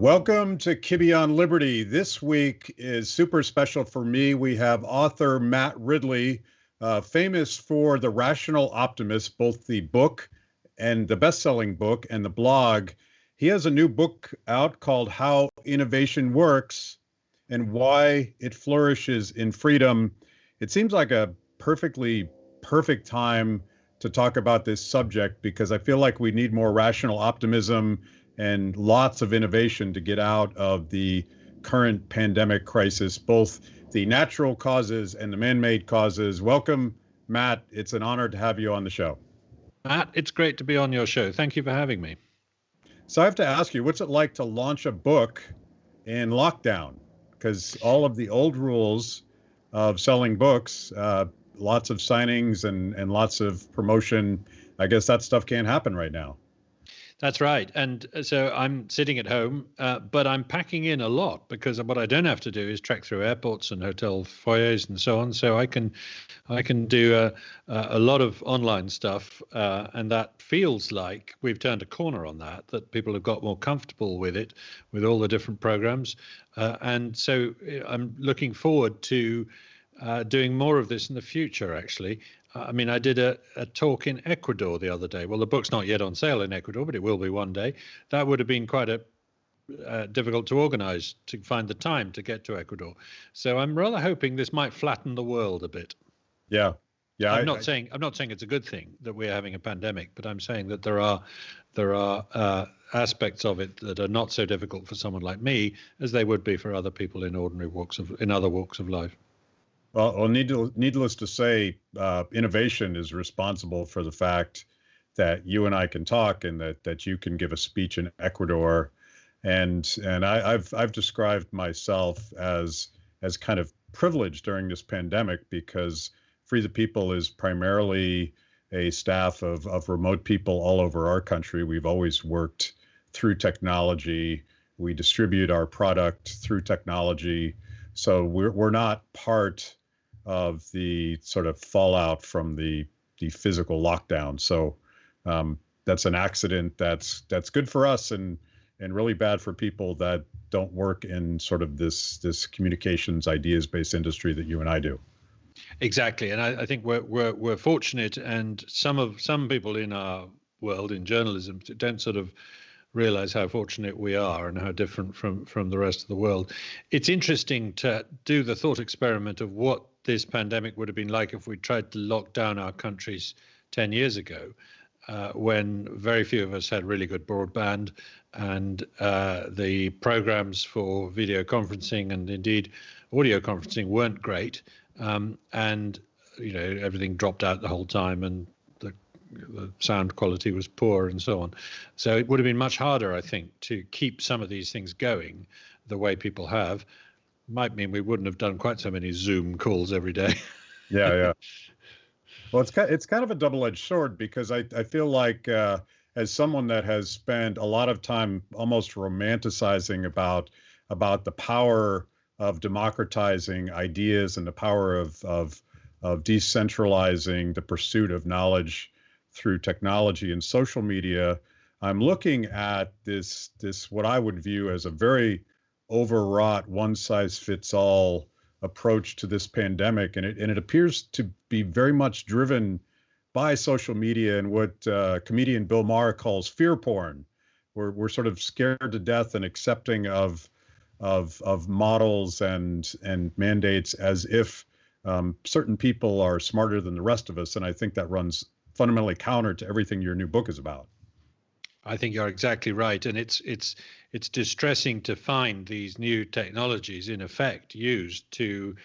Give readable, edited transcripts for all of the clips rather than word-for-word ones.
Welcome to Kibbe on Liberty. This week is super special for me. We have author Matt Ridley, famous for The Rational Optimist, both the book and the best-selling book and the blog. He has a new book out called How Innovation Works and Why It Flourishes in Freedom. It seems like a perfect time to talk about this subject because I feel like we need more rational optimism and lots of innovation to get out of the current pandemic crisis, both the natural causes and the man-made causes. Welcome, Matt. It's an honor to have you on the show. Matt, it's great to be on your show. Thank you for having me. So I have to ask you, what's it like to launch a book in lockdown? Because all of the old rules of selling books, lots of signings and lots of promotion, I guess that stuff can't happen right now. That's right. And so I'm sitting at home, but I'm packing in a lot because what I don't have to do is trek through airports and hotel foyers and so on. So I can do a lot of online stuff, and that feels like we've turned a corner on that people have got more comfortable with it, with all the different programs. And so I'm looking forward to doing more of this in the future, actually. I mean, I did a talk in Ecuador the other day. Well, the book's not yet on sale in Ecuador, but it will be one day. That would have been quite difficult to organize, to find the time to get to Ecuador. So I'm rather hoping this might flatten the world a bit. Yeah. I'm not saying it's a good thing that we're having a pandemic, but I'm saying that there are aspects of it that are not so difficult for someone like me as they would be for other people in other walks of life. Well, needless to say, innovation is responsible for the fact that you and I can talk and that you can give a speech in Ecuador. And I've described myself as kind of privileged during this pandemic because Free the People is primarily a staff of remote people all over our country. We've always worked through technology. We distribute our product through technology. So we're not part of the sort of fallout from the physical lockdown. So that's an accident that's good for us and really bad for people that don't work in sort of this communications ideas-based industry that you and I do. Exactly, and I think we're fortunate, and some people in our world in journalism don't sort of realize how fortunate we are and how different from the rest of the world. It's interesting to do the thought experiment of what this pandemic would have been like if we tried to lock down our countries 10 years ago, when very few of us had really good broadband and the programs for video conferencing and indeed audio conferencing weren't great, and everything dropped out the whole time and the sound quality was poor and so on. So it would have been much harder, I think, to keep some of these things going the way people have. Might mean we wouldn't have done quite so many Zoom calls every day. Yeah. Well, it's kind of a double-edged sword because I feel like as someone that has spent a lot of time almost romanticizing about the power of democratizing ideas and the power of decentralizing the pursuit of knowledge through technology and social media, I'm looking at this what I would view as a very overwrought, one-size-fits-all approach to this pandemic, and it appears to be very much driven by social media and what comedian Bill Maher calls fear porn. We're sort of scared to death and accepting of models and mandates as if certain people are smarter than the rest of us, and I think that runs fundamentally counter to everything your new book is about. I think you're exactly right, and it's distressing to find these new technologies in effect used to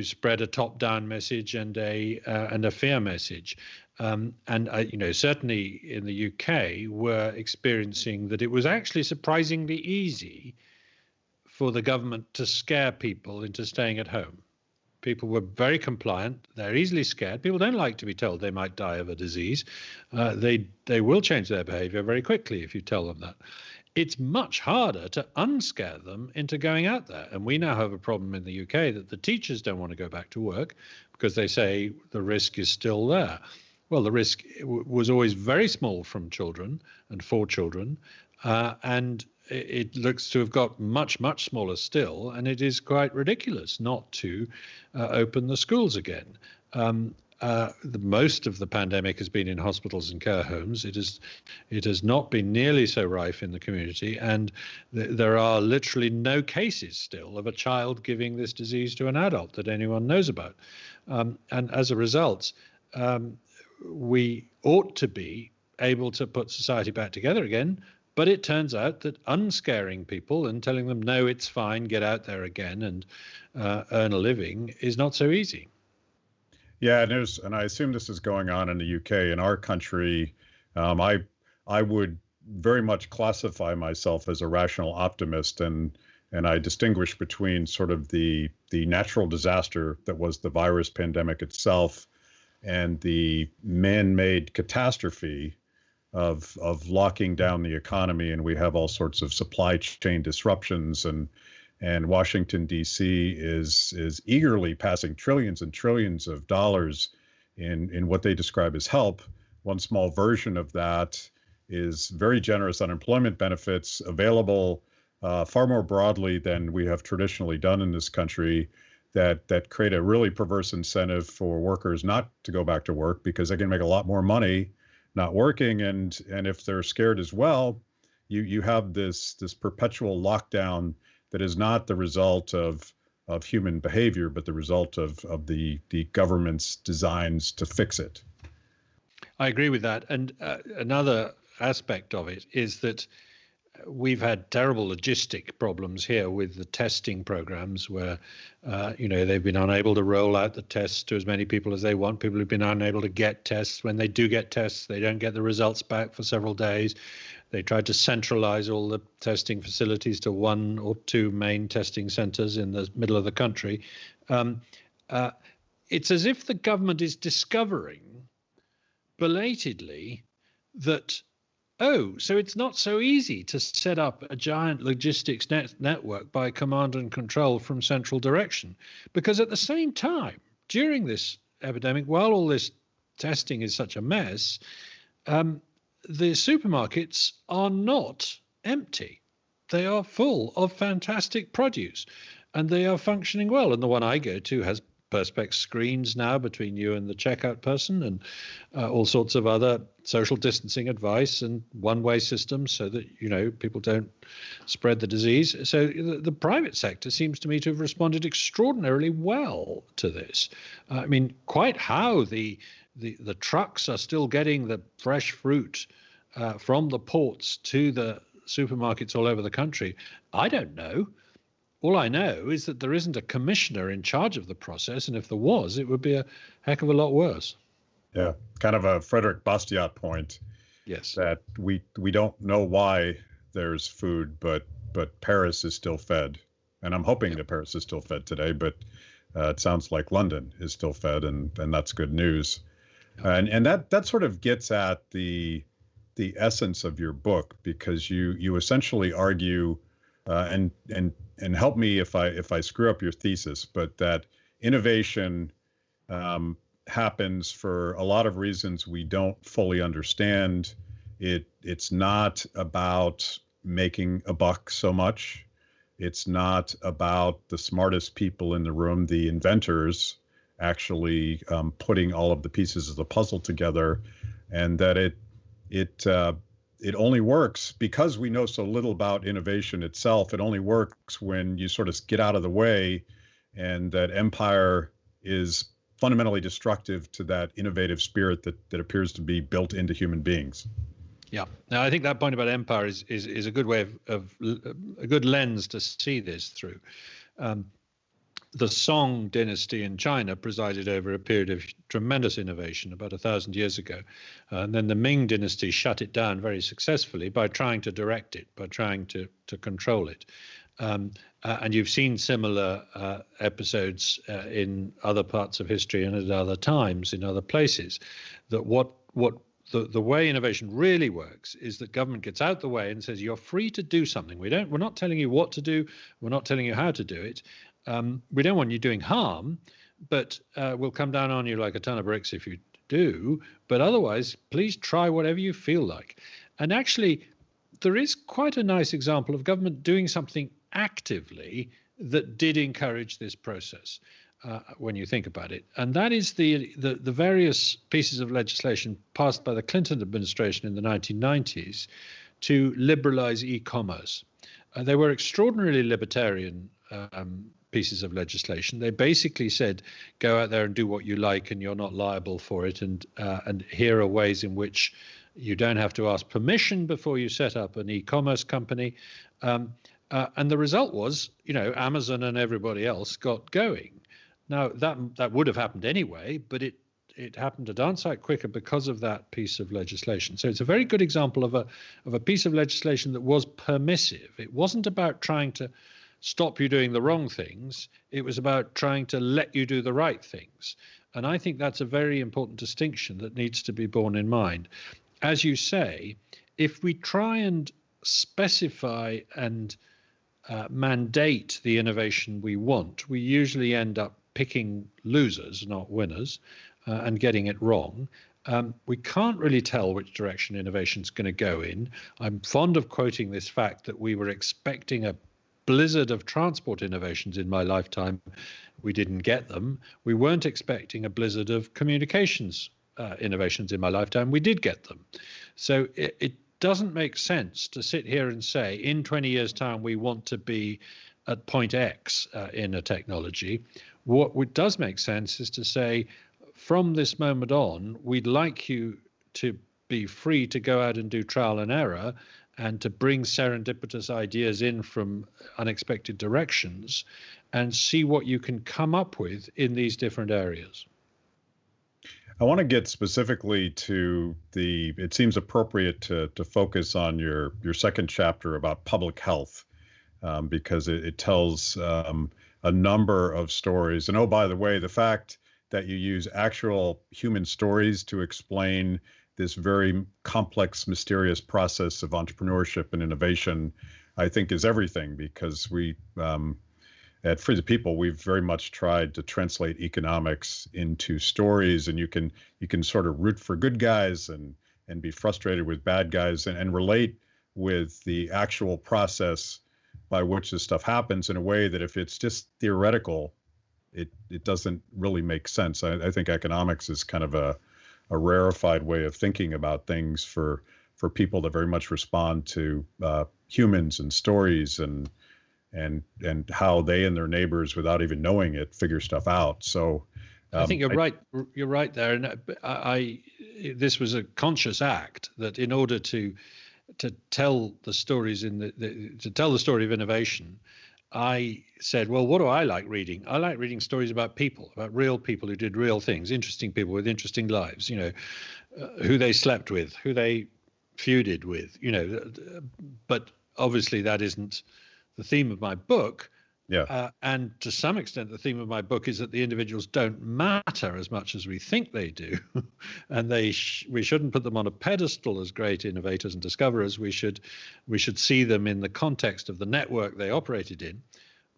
spread a top-down message and a fear message, and certainly in the UK we're experiencing that it was actually surprisingly easy for the government to scare people into staying at home. People were very compliant. They're easily scared. People don't like to be told they might die of a disease. They will change their behavior very quickly if you tell them that. It's much harder to unscare them into going out there. And we now have a problem in the UK that the teachers don't want to go back to work because they say the risk is still there. Well, the risk was always very small from children and for children. And it looks to have got much, much smaller still, and it is quite ridiculous not to open the schools again. Most of the pandemic has been in hospitals and care homes. It has not been nearly so rife in the community, and there are literally no cases still of a child giving this disease to an adult that anyone knows about. And as a result, we ought to be able to put society back together again. But it turns out that unscaring people and telling them, no, it's fine, get out there again and earn a living is not so easy. Yeah, and I assume this is going on in the UK. In our country, I would very much classify myself as a rational optimist, and I distinguish between sort of the natural disaster that was the virus pandemic itself and the man-made catastrophe of locking down the economy, and we have all sorts of supply chain disruptions, and Washington D.C. is eagerly passing trillions and trillions of dollars in what they describe as help. One small version of that is very generous unemployment benefits available far more broadly than we have traditionally done in this country, that create a really perverse incentive for workers not to go back to work because they can make a lot more money not working, and if they're scared as well, you have this perpetual lockdown that is not the result of human behavior, but the result of the government's designs to fix it. I agree with that, and another aspect of it is that we've had terrible logistic problems here with the testing programs where, they've been unable to roll out the tests to as many people as they want. People have been unable to get tests. When they do get tests, they don't get the results back for several days. They tried to centralize all the testing facilities to one or two main testing centers in the middle of the country. It's as if the government is discovering belatedly that, so it's not so easy to set up a giant logistics network by command and control from central direction. Because at the same time, during this epidemic, while all this testing is such a mess, the supermarkets are not empty. They are full of fantastic produce, and they are functioning well. And the one I go to has perspex screens now between you and the checkout person, and all sorts of other social distancing advice and one-way systems so that people don't spread the disease. So the private sector seems to me to have responded extraordinarily well to this. I mean, quite how the trucks are still getting the fresh fruit from the ports to the supermarkets all over the country, I don't know. All I know is that there isn't a commissioner in charge of the process, and if there was, it would be a heck of a lot worse. Yeah, kind of a Frederick Bastiat point. Yes. That we don't know why there's food, but Paris is still fed. And I'm hoping that Paris is still fed today, but it sounds like London is still fed, and that's good news. And that sort of gets at the essence of your book, because you essentially argue, and help me if I screw up your thesis, but that innovation happens for a lot of reasons we don't fully understand. It's not about making a buck so much. It's not about the smartest people in the room, the inventors, actually putting all of the pieces of the puzzle together, and that it only works because we know so little about innovation itself. It only works when you sort of get out of the way, and that empire is fundamentally destructive to that innovative spirit that appears to be built into human beings. Yeah. Now, I think that point about empire is a good way of a good lens to see this through. The Song dynasty in China presided over a period of tremendous innovation about 1,000 years ago. And then the Ming dynasty shut it down very successfully by trying to direct it, by trying to control it. And you've seen similar episodes in other parts of history and at other times in other places, that the way innovation really works is that government gets out the way and says, you're free to do something. We're not telling you what to do. We're not telling you how to do it. We don't want you doing harm, but we'll come down on you like a ton of bricks if you do. But otherwise, please try whatever you feel like. And actually, there is quite a nice example of government doing something actively that did encourage this process. When you think about it, and that is the various pieces of legislation passed by the Clinton administration in the 1990s to liberalize e-commerce. They were extraordinarily libertarian pieces of legislation. They basically said, go out there and do what you like, and you're not liable for it. And here are ways in which you don't have to ask permission before you set up an e-commerce company. And the result was, Amazon and everybody else got going. Now, that would have happened anyway, but it happened a darn sight quicker because of that piece of legislation. So it's a very good example of a piece of legislation that was permissive. It wasn't about trying to stop you doing the wrong things. It was about trying to let you do the right things. And I think that's a very important distinction that needs to be borne in mind. As you say, if we try and specify and mandate the innovation we want, we usually end up picking losers, not winners, and getting it wrong. We can't really tell which direction innovation is going to go in. I'm fond of quoting this fact that we were expecting a blizzard of transport innovations in my lifetime. We didn't get them. We weren't expecting a blizzard of communications innovations in my lifetime. We did get them. So it doesn't make sense to sit here and say in 20 years' time we want to be at point X in a technology. What does make sense is to say, from this moment on, we'd like you to be free to go out and do trial and error and to bring serendipitous ideas in from unexpected directions and see what you can come up with in these different areas. I want to get specifically to it seems appropriate to focus on your second chapter about public health, because it tells a number of stories. And oh, by the way, the fact that you use actual human stories to explain this very complex, mysterious process of entrepreneurship and innovation, I think is everything, because we, at Free the People, we've very much tried to translate economics into stories, and you can sort of root for good guys and be frustrated with bad guys and relate with the actual process by which this stuff happens in a way that if it's just theoretical, it doesn't really make sense. I think economics is kind of a rarefied way of thinking about things for people that very much respond to humans and stories and how they and their neighbors, without even knowing it, figure stuff out. So I think you're right. You're right there. And this was a conscious act that in order to tell the stories to tell the story of innovation, I said, well, what do I like reading? I like reading stories about people, about real people who did real things, interesting people with interesting lives, who they slept with, who they feuded with, but obviously that isn't the theme of my book. Yeah. And to some extent, the theme of my book is that the individuals don't matter as much as we think they do. And we shouldn't put them on a pedestal as great innovators and discoverers. We should see them in the context of the network they operated in.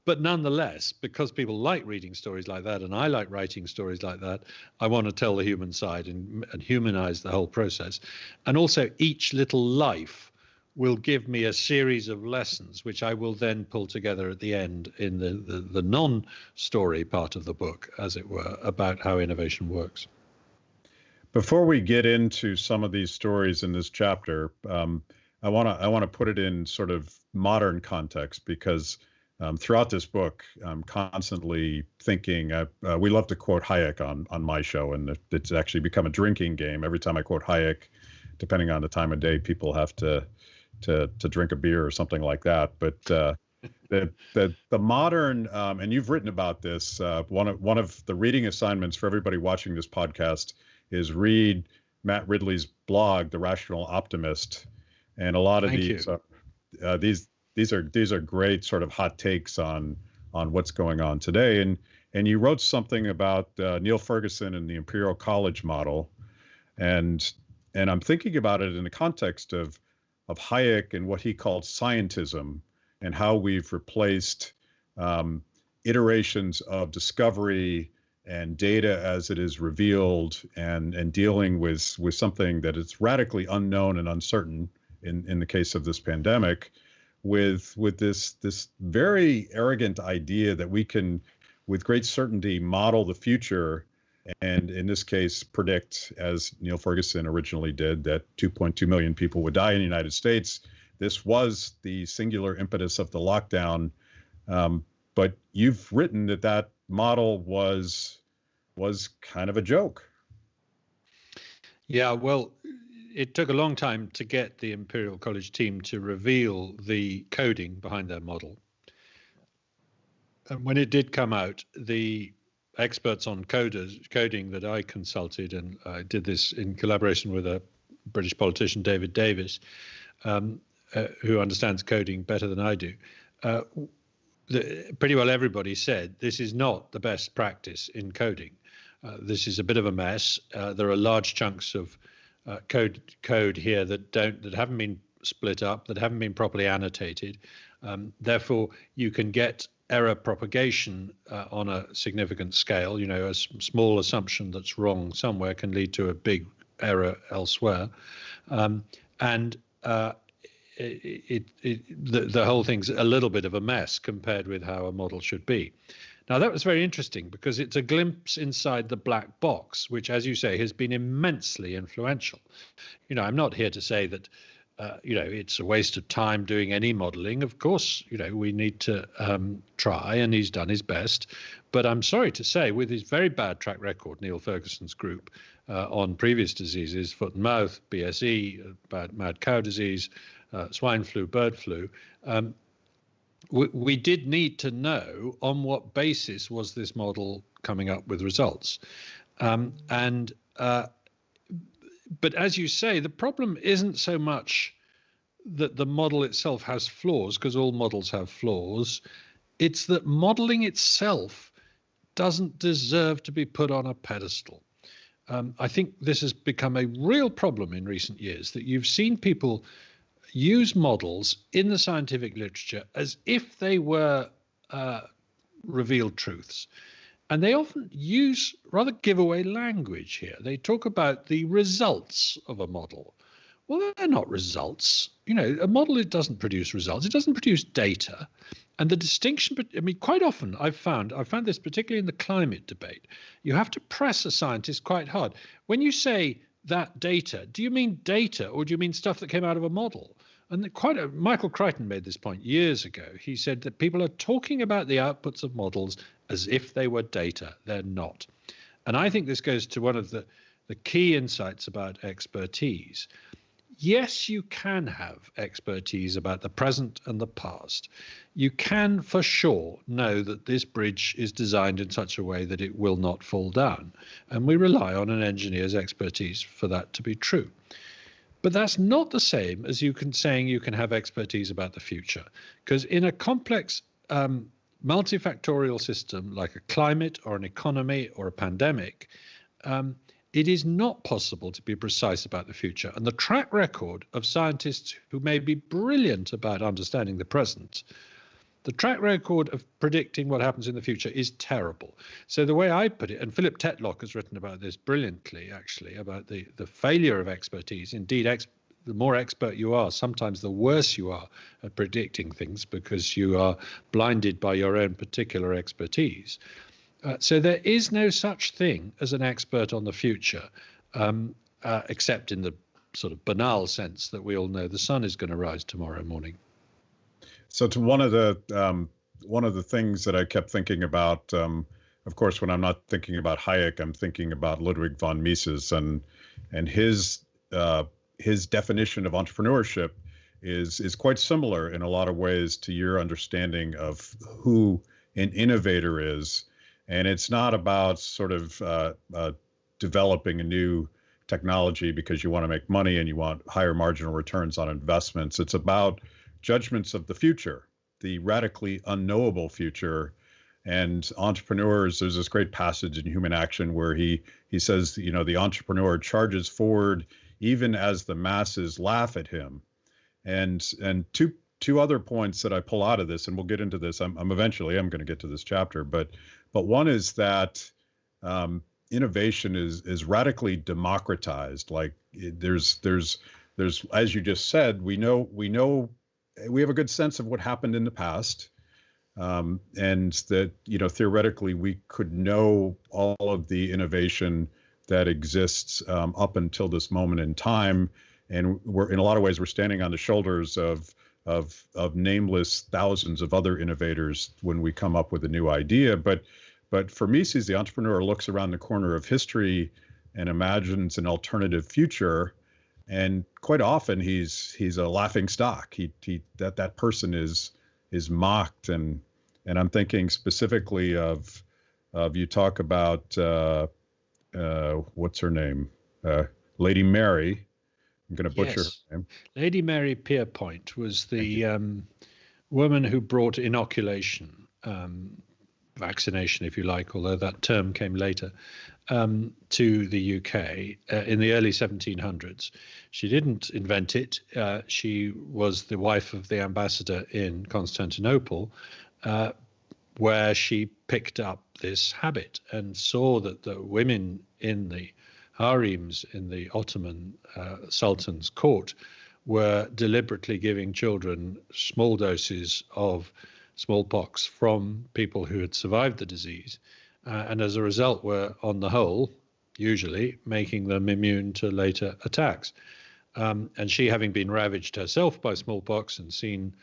But nonetheless, because people like reading stories like that, and I like writing stories like that, I want to tell the human side and humanize the whole process. And also each little life will give me a series of lessons, which I will then pull together at the end in the non-story part of the book, as it were, about how innovation works. Before we get into some of these stories in this chapter, I want to put it in sort of modern context, because throughout this book, I'm constantly thinking. We love to quote Hayek on my show, and it's actually become a drinking game. Every time I quote Hayek, depending on the time of day, people have to drink a beer or something like that. But the modern, and you've written about this, one of the reading assignments for everybody watching this podcast is read Matt Ridley's blog, The Rational Optimist. And a lot of these are great sort of hot takes on what's going on today. And you wrote something about Neil Ferguson and the Imperial College model. And I'm thinking about it in the context of Hayek and what he called scientism, and how we've replaced iterations of discovery and data as it is revealed, and dealing with something that is radically unknown and uncertain, in the case of this pandemic, with this very arrogant idea that we can, with great certainty, model the future, and in this case predict, as Neil Ferguson originally did, that 2.2 million people would die in the United States. This was the singular impetus of the lockdown. But you've written that model was kind of a joke. Yeah, well, it took a long time to get the Imperial College team to reveal the coding behind their model. And when it did come out, the experts on coding that I consulted, and I did this in collaboration with a British politician, David Davis, who understands coding better than I do, pretty well everybody said this is not the best practice in coding. This is a bit of a mess. There are large chunks of code here that haven't been split up, that haven't been properly annotated. Therefore, you can get error propagation on a significant scale. A small assumption that's wrong somewhere can lead to a big error elsewhere, the whole thing's a little bit of a mess compared with how a model should be. Now, that was very interesting because it's a glimpse inside the black box, which, as you say, has been immensely influential. I'm not here to say that, it's a waste of time doing any modeling. Of course, we need to try, and he's done his best. But I'm sorry to say, with his very bad track record, Neil Ferguson's group, on previous diseases, foot and mouth, BSE, mad cow disease, swine flu, bird flu, we did need to know on what basis was this model coming up with results. But as you say, the problem isn't so much that the model itself has flaws, because all models have flaws. It's that modeling itself doesn't deserve to be put on a pedestal. I think this has become a real problem in recent years, that you've seen people use models in the scientific literature as if they were revealed truths. And they often use rather giveaway language here. They talk about the results of a model. Well, they're not results. A model, it doesn't produce results. It doesn't produce data. And the distinction, quite often I've found this particularly in the climate debate, you have to press a scientist quite hard. When you say that data, do you mean data or do you mean stuff that came out of a model? And Michael Crichton made this point years ago. He said that people are talking about the outputs of models as if they were data. They're not. And I think this goes to one of the key insights about expertise. Yes, you can have expertise about the present and the past. You can for sure know that this bridge is designed in such a way that it will not fall down. And we rely on an engineer's expertise for that to be true. But that's not the same as saying you can have expertise about the future. Because in a complex multifactorial system like a climate or an economy or a pandemic, it is not possible to be precise about the future. And the track record of scientists who may be brilliant about understanding the present, the track record of predicting what happens in the future is terrible. So the way I put it, and Philip Tetlock has written about this brilliantly, actually, about the failure of expertise. Indeed, the more expert you are, sometimes the worse you are at predicting things because you are blinded by your own particular expertise. So there is no such thing as an expert on the future, except in the sort of banal sense that we all know the sun is going to rise tomorrow morning. So to one of the things that I kept thinking about, of course, when I'm not thinking about Hayek, I'm thinking about Ludwig von Mises, and his definition of entrepreneurship is quite similar in a lot of ways to your understanding of who an innovator is. And it's not about sort of developing a new technology because you want to make money and you want higher marginal returns on investments. It's about judgments of the future, the radically unknowable future. And entrepreneurs, there's this great passage in Human Action where he says, the entrepreneur charges forward even as the masses laugh at him. And two other points that I pull out of this, and we'll get into this. I'm going to get to this chapter, but one is that innovation is radically democratized. Like there's there's, as you just said, we have a good sense of what happened in the past, and that, theoretically we could know all of the innovation that exists up until this moment in time, and we're, in a lot of ways, we're standing on the shoulders of nameless thousands of other innovators when we come up with a new idea. But for Mises, the entrepreneur looks around the corner of history and imagines an alternative future, and quite often he's a laughing stock. That person is mocked, and I'm thinking specifically of you talk about what's her name, Lady Mary. I'm going to butcher her name. Lady Mary Pierpont was the woman who brought inoculation, vaccination, if you like, although that term came later, to the UK in the early 1700s. She didn't invent it. She was the wife of the ambassador in Constantinople, where she picked up this habit and saw that the women in the harems in the Ottoman Sultan's court were deliberately giving children small doses of smallpox from people who had survived the disease, and as a result were, on the whole, usually making them immune to later attacks. And she, having been ravaged herself by smallpox and seen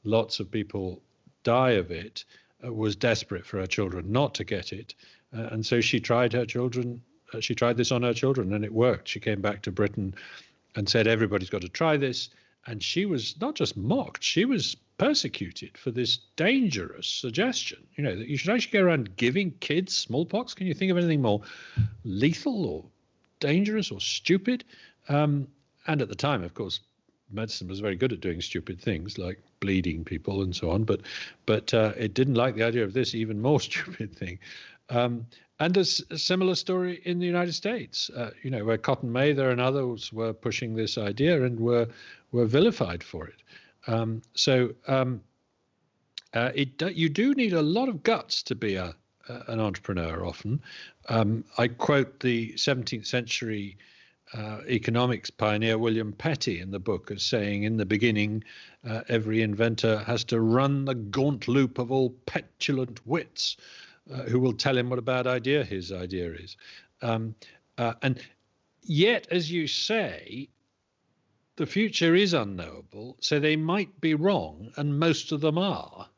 lots of people die of it, was desperate for her children not to get it, and so she tried this on her children, and it worked. She came back to Britain and said, everybody's got to try this. And she was not just mocked, she was persecuted for this dangerous suggestion, that you should actually go around giving kids smallpox. Can you think of anything more lethal or dangerous or stupid? And at the time, of course, medicine was very good at doing stupid things like bleeding people and so on, but it didn't like the idea of this even more stupid thing. And a similar story in the United States, where Cotton Mather and others were pushing this idea and were vilified for it. You do need a lot of guts to be an entrepreneur often. I quote the 17th century economics pioneer William Petty in the book as saying, in the beginning, every inventor has to run the gaunt loop of all petulant wits who will tell him what a bad idea his idea is. And yet, as you say, the future is unknowable, so they might be wrong, and most of them are.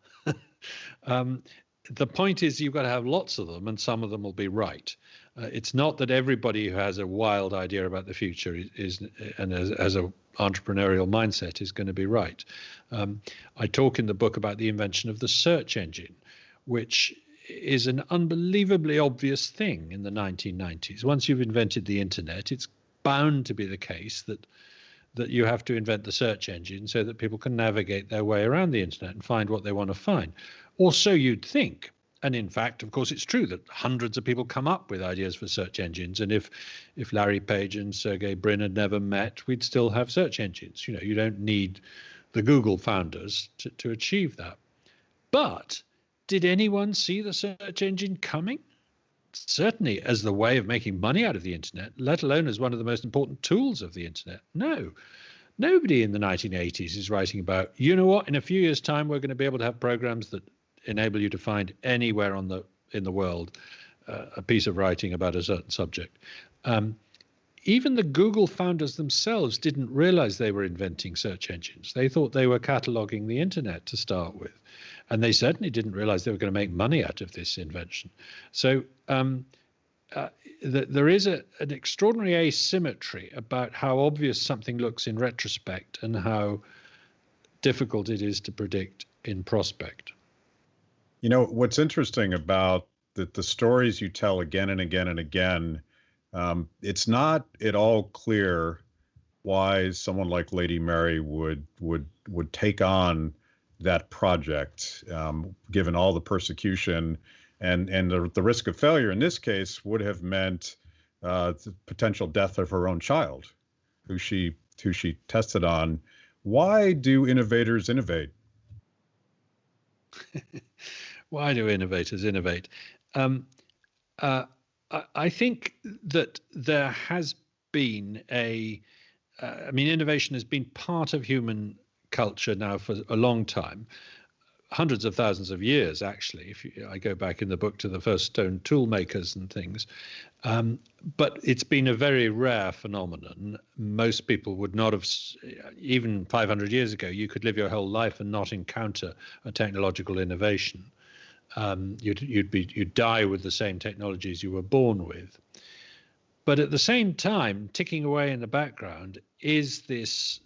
The point is you've got to have lots of them, and some of them will be right. It's not that everybody who has a wild idea about the future is and as an entrepreneurial mindset is going to be right. I talk in the book about the invention of the search engine, which is an unbelievably obvious thing in the 1990s. Once you've invented the internet, it's bound to be the case that you have to invent the search engine so that people can navigate their way around the internet and find what they want to find. Or so you'd think. And in fact, of course, it's true that hundreds of people come up with ideas for search engines. And if Larry Page and Sergey Brin had never met, we'd still have search engines. You don't need the Google founders to achieve that. But did anyone see the search engine coming? Certainly as the way of making money out of the internet, let alone as one of the most important tools of the internet. No, nobody in the 1980s is writing about, in a few years' time, we're going to be able to have programs that enable you to find anywhere in the world a piece of writing about a certain subject. Even the Google founders themselves didn't realize they were inventing search engines. They thought they were cataloging the internet to start with. And they certainly didn't realize they were going to make money out of this invention. So there is an extraordinary asymmetry about how obvious something looks in retrospect and how difficult it is to predict in prospect. What's interesting about the stories you tell again and again and again, it's not at all clear why someone like Lady Mary would take on that project, given all the persecution and the risk of failure in this case would have meant the potential death of her own child, who she tested on. Why do innovators innovate? Why do innovators innovate? I think that there has been a I mean, innovation has been part of human culture now for a long time, hundreds of thousands of years, actually. I go back in the book to the first stone tool makers and things, but it's been a very rare phenomenon. Most people would not have, even 500 years ago, you could live your whole life and not encounter a technological innovation. You'd die with the same technologies you were born with. But at the same time, ticking away in the background is this,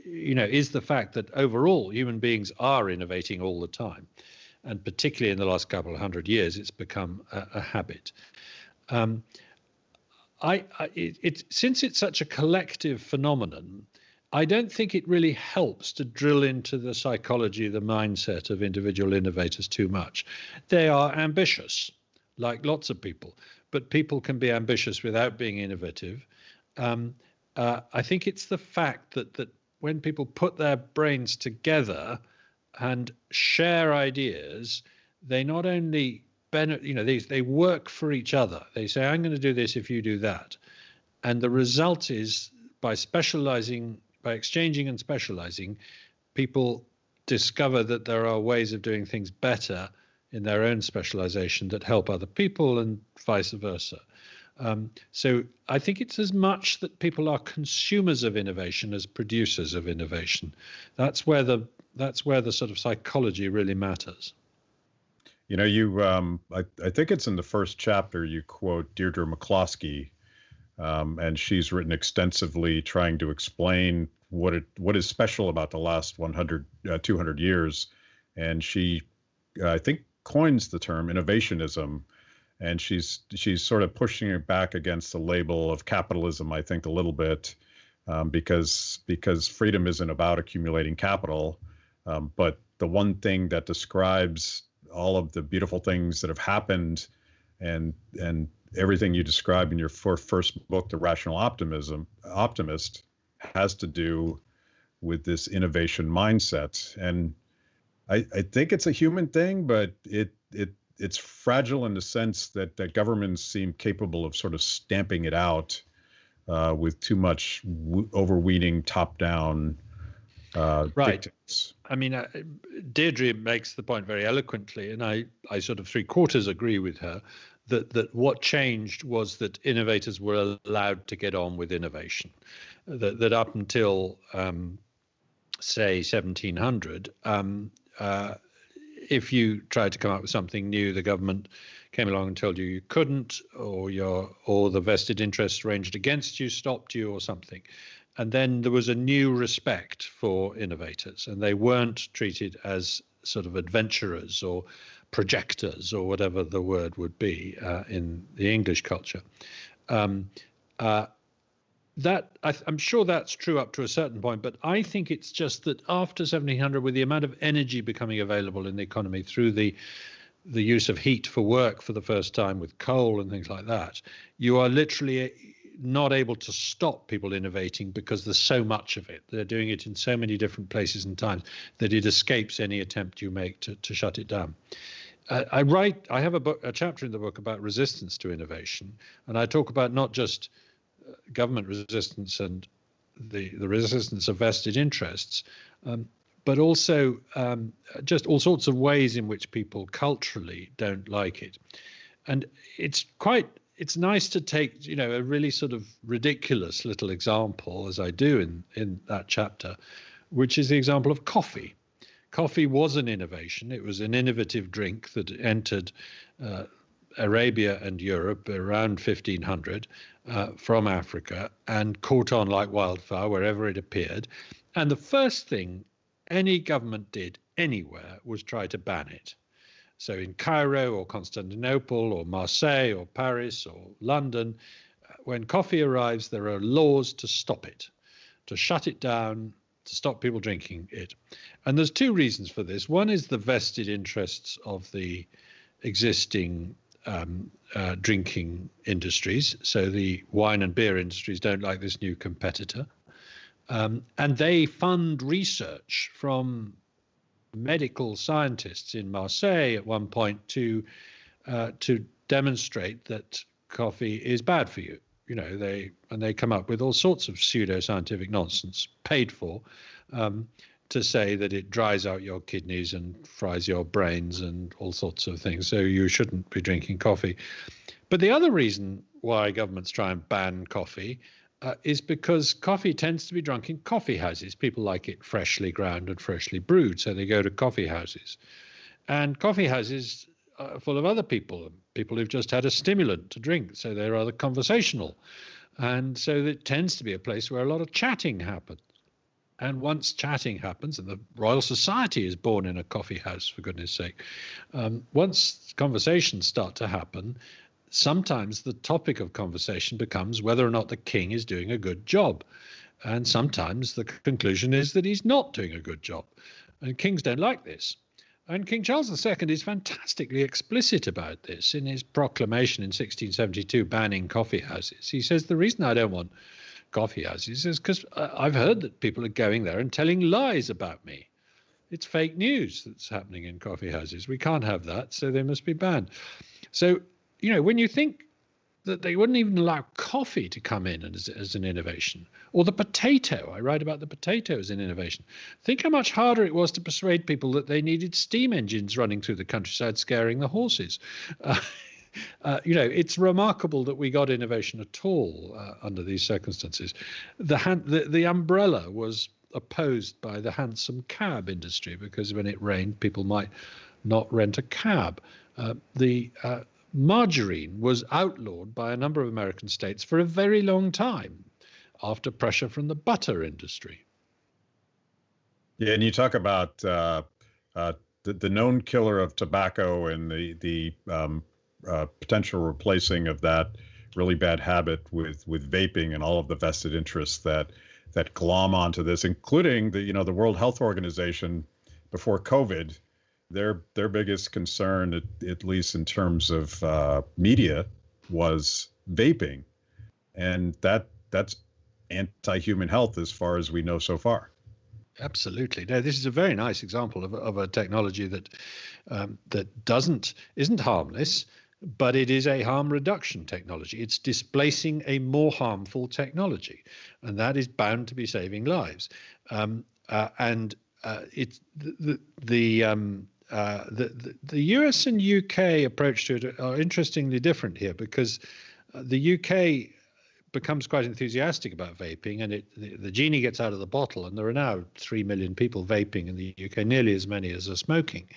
is the fact that overall human beings are innovating all the time. And particularly in the last couple of hundred years, it's become a habit. Since it's such a collective phenomenon, I don't think it really helps to drill into the psychology, the mindset of individual innovators too much. They are ambitious, like lots of people, but people can be ambitious without being innovative. I think it's the fact that when people put their brains together and share ideas, they not only they work for each other. They say, I'm going to do this if you do that. And the result is, by specializing, by exchanging and specializing, people discover that there are ways of doing things better in their own specialization that help other people, and vice versa. So I think it's as much that people are consumers of innovation as producers of innovation. That's where the sort of psychology really matters. I think it's in the first chapter you quote Deirdre McCloskey, and she's written extensively trying to explain what is special about the last 200 years, and she, I think, coins the term innovationism, and she's sort of pushing it back against the label of capitalism, I think, a little bit, because freedom isn't about accumulating capital, but the one thing that describes all of the beautiful things that have happened and everything you describe in your first book, The Rational Optimist, has to do with this innovation mindset. And I think it's a human thing, but it's fragile in the sense that governments seem capable of sort of stamping it out with too much overweening top-down right. dictates. I mean, Deirdre makes the point very eloquently, and I sort of 3/4 agree with her, that what changed was that innovators were allowed to get on with innovation. That up until, say, 1700, if you tried to come up with something new, the government came along and told you couldn't, or the vested interests ranged against you, stopped you, or something. And then there was a new respect for innovators, and they weren't treated as sort of adventurers or projectors or whatever the word would be in the English culture. I'm sure that's true up to a certain point, but I think it's just that after 1700, with the amount of energy becoming available in the economy through the use of heat for work for the first time with coal and things like that, you are literally not able to stop people innovating because there's so much of it. They're doing it in so many different places and times that it escapes any attempt you make to shut it down. I have a chapter in the book about resistance to innovation, and I talk about not just government resistance and the resistance of vested interests, but also just all sorts of ways in which people culturally don't like it. And it's nice to take, a really sort of ridiculous little example, as I do in that chapter, which is the example of coffee. Coffee was an innovation. It was an innovative drink that entered Arabia and Europe around 1500 from Africa and caught on like wildfire wherever it appeared. And the first thing any government did anywhere was try to ban it. So in Cairo or Constantinople or Marseille or Paris or London, when coffee arrives, there are laws to stop it, to shut it down, to stop people drinking it. And there's two reasons for this. One is the vested interests of the existing drinking industries. So the wine and beer industries don't like this new competitor. And they fund research from medical scientists in Marseille at one point to demonstrate that coffee is bad for you. they come up with all sorts of pseudoscientific nonsense paid for, to say that it dries out your kidneys and fries your brains and all sorts of things. So you shouldn't be drinking coffee. But the other reason why governments try and ban coffee is because coffee tends to be drunk in coffee houses. People like it freshly ground and freshly brewed, so they go to coffee houses. And coffee houses are full of other people who've just had a stimulant to drink, so they're rather conversational. And so it tends to be a place where a lot of chatting happens. And once chatting happens, and the Royal Society is born in a coffee house, for goodness sake, once conversations start to happen, sometimes the topic of conversation becomes whether or not the king is doing a good job. And sometimes the conclusion is that he's not doing a good job. And kings don't like this. And King Charles II is fantastically explicit about this in his proclamation in 1672 banning coffee houses. He says, the reason I don't want coffee houses is because I've heard that people are going there and telling lies about me. It's fake news that's happening in coffee houses. We can't have that, so they must be banned. So, when you think that they wouldn't even allow coffee to come in as an innovation, or the potato, I write about the potato as an innovation. Think how much harder it was to persuade people that they needed steam engines running through the countryside scaring the horses. It's remarkable that we got innovation at all under these circumstances. The umbrella was opposed by the hansom cab industry because when it rained, people might not rent a cab. The margarine was outlawed by a number of American states for a very long time after pressure from the butter industry. Yeah, and you talk about the known killer of tobacco and the potential replacing of that really bad habit with vaping and all of the vested interests that glom onto this, including the World Health Organization before COVID. Their biggest concern, at least in terms of media, was vaping, and that's anti-human health as far as we know so far. Absolutely. No, this is a very nice example of a technology that isn't harmless, but it is a harm reduction technology. It's displacing a more harmful technology, and that is bound to be saving lives. It's the US and UK approach to it are interestingly different here, because the UK becomes quite enthusiastic about vaping, and the genie gets out of the bottle, and there are now 3 million people vaping in the UK, nearly as many as are smoking.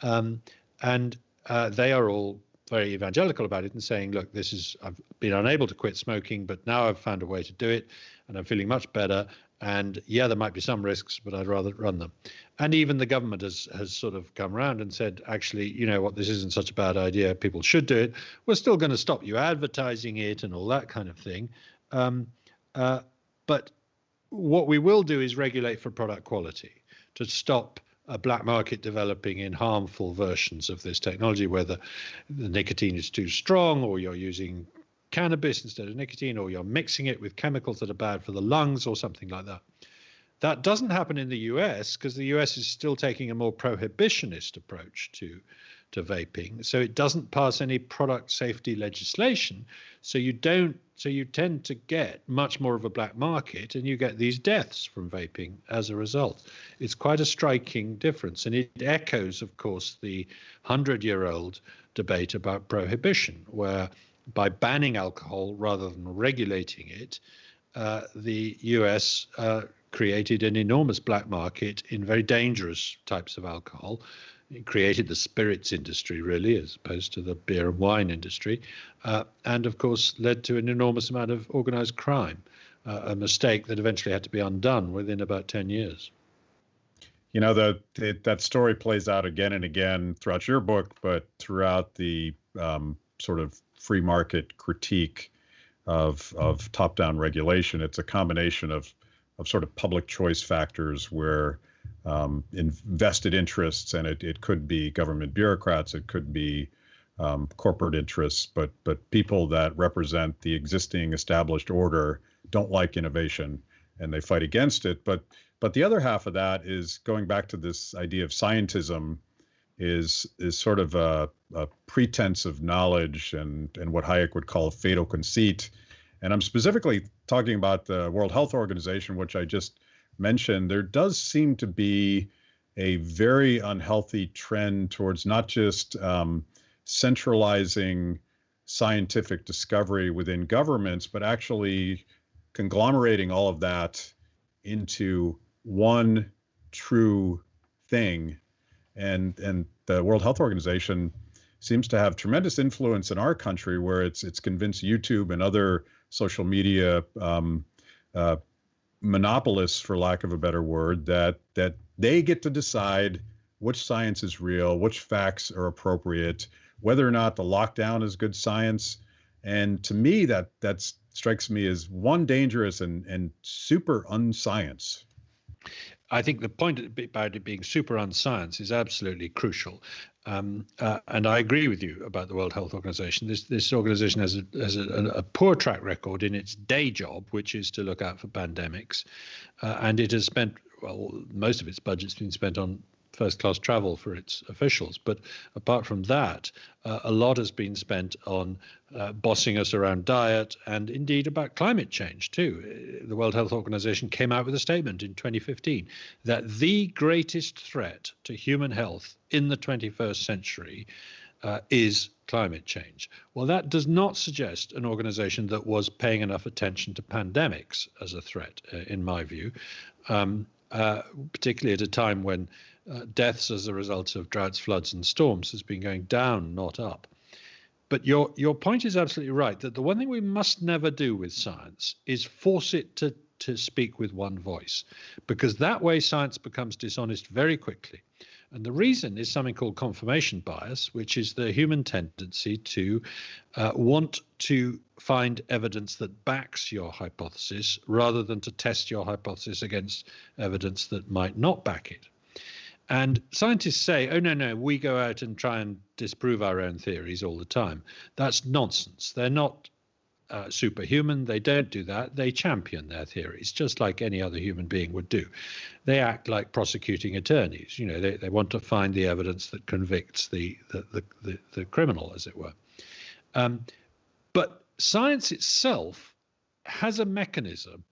They are all very evangelical about it and saying, look, I've been unable to quit smoking, but now I've found a way to do it, and I'm feeling much better. And yeah, there might be some risks, but I'd rather run them. And even the government has sort of come around and said, actually, you know what, this isn't such a bad idea. People should do it. We're still going to stop you advertising it and all that kind of thing. But what we will do is regulate for product quality to stop a black market developing in harmful versions of this technology, whether the nicotine is too strong, or you're using cannabis instead of nicotine, or you're mixing it with chemicals that are bad for the lungs or something like that. That doesn't happen in the US because the US is still taking a more prohibitionist approach to vaping. So it doesn't pass any product safety legislation. So you tend to get much more of a black market, and you get these deaths from vaping as a result. It's quite a striking difference. And it echoes, of course, the 100-year-old debate about prohibition, where by banning alcohol rather than regulating it, the US created an enormous black market in very dangerous types of alcohol. It created the spirits industry, really, as opposed to the beer and wine industry, and, of course, led to an enormous amount of organized crime, a mistake that eventually had to be undone within about 10 years. You know, that story plays out again and again throughout your book, but throughout the sort of free market critique of top-down regulation. It's a combination of sort of public choice factors where invested interests, and it could be government bureaucrats, it could be corporate interests, but people that represent the existing established order don't like innovation and they fight against it. But the other half of that is going back to this idea of scientism, is sort of a pretense of knowledge and what Hayek would call a fatal conceit. And I'm specifically talking about the World Health Organization, which I just mentioned. There does seem to be a very unhealthy trend towards not just centralizing scientific discovery within governments, but actually conglomerating all of that into one true thing. And the World Health Organization seems to have tremendous influence in our country, where it's convinced YouTube and other social media monopolists, for lack of a better word, that they get to decide which science is real, which facts are appropriate, whether or not the lockdown is good science. And to me, that strikes me as one, dangerous and super unscience. I think the point about it being super unscience is absolutely crucial. And I agree with you about the World Health Organization. This organization has a poor track record in its day job, which is to look out for pandemics. And it has spent, well, most of its budget's been spent on first-class travel for its officials. But apart from that, a lot has been spent on bossing us around diet and indeed about climate change too. The World Health Organization came out with a statement in 2015 that the greatest threat to human health in the 21st century is climate change. Well, that does not suggest an organization that was paying enough attention to pandemics as a threat, in my view, particularly at a time when deaths as a result of droughts, floods, and storms has been going down, not up. But your point is absolutely right, that the one thing we must never do with science is force it to speak with one voice, because that way science becomes dishonest very quickly. And the reason is something called confirmation bias, which is the human tendency to want to find evidence that backs your hypothesis rather than to test your hypothesis against evidence that might not back it. And scientists say, oh, no, we go out and try and disprove our own theories all the time. That's nonsense. They're not superhuman. They don't do that. They champion their theories, just like any other human being would do. They act like prosecuting attorneys. You know, they want to find the evidence that convicts the criminal, as it were. But science itself has a mechanism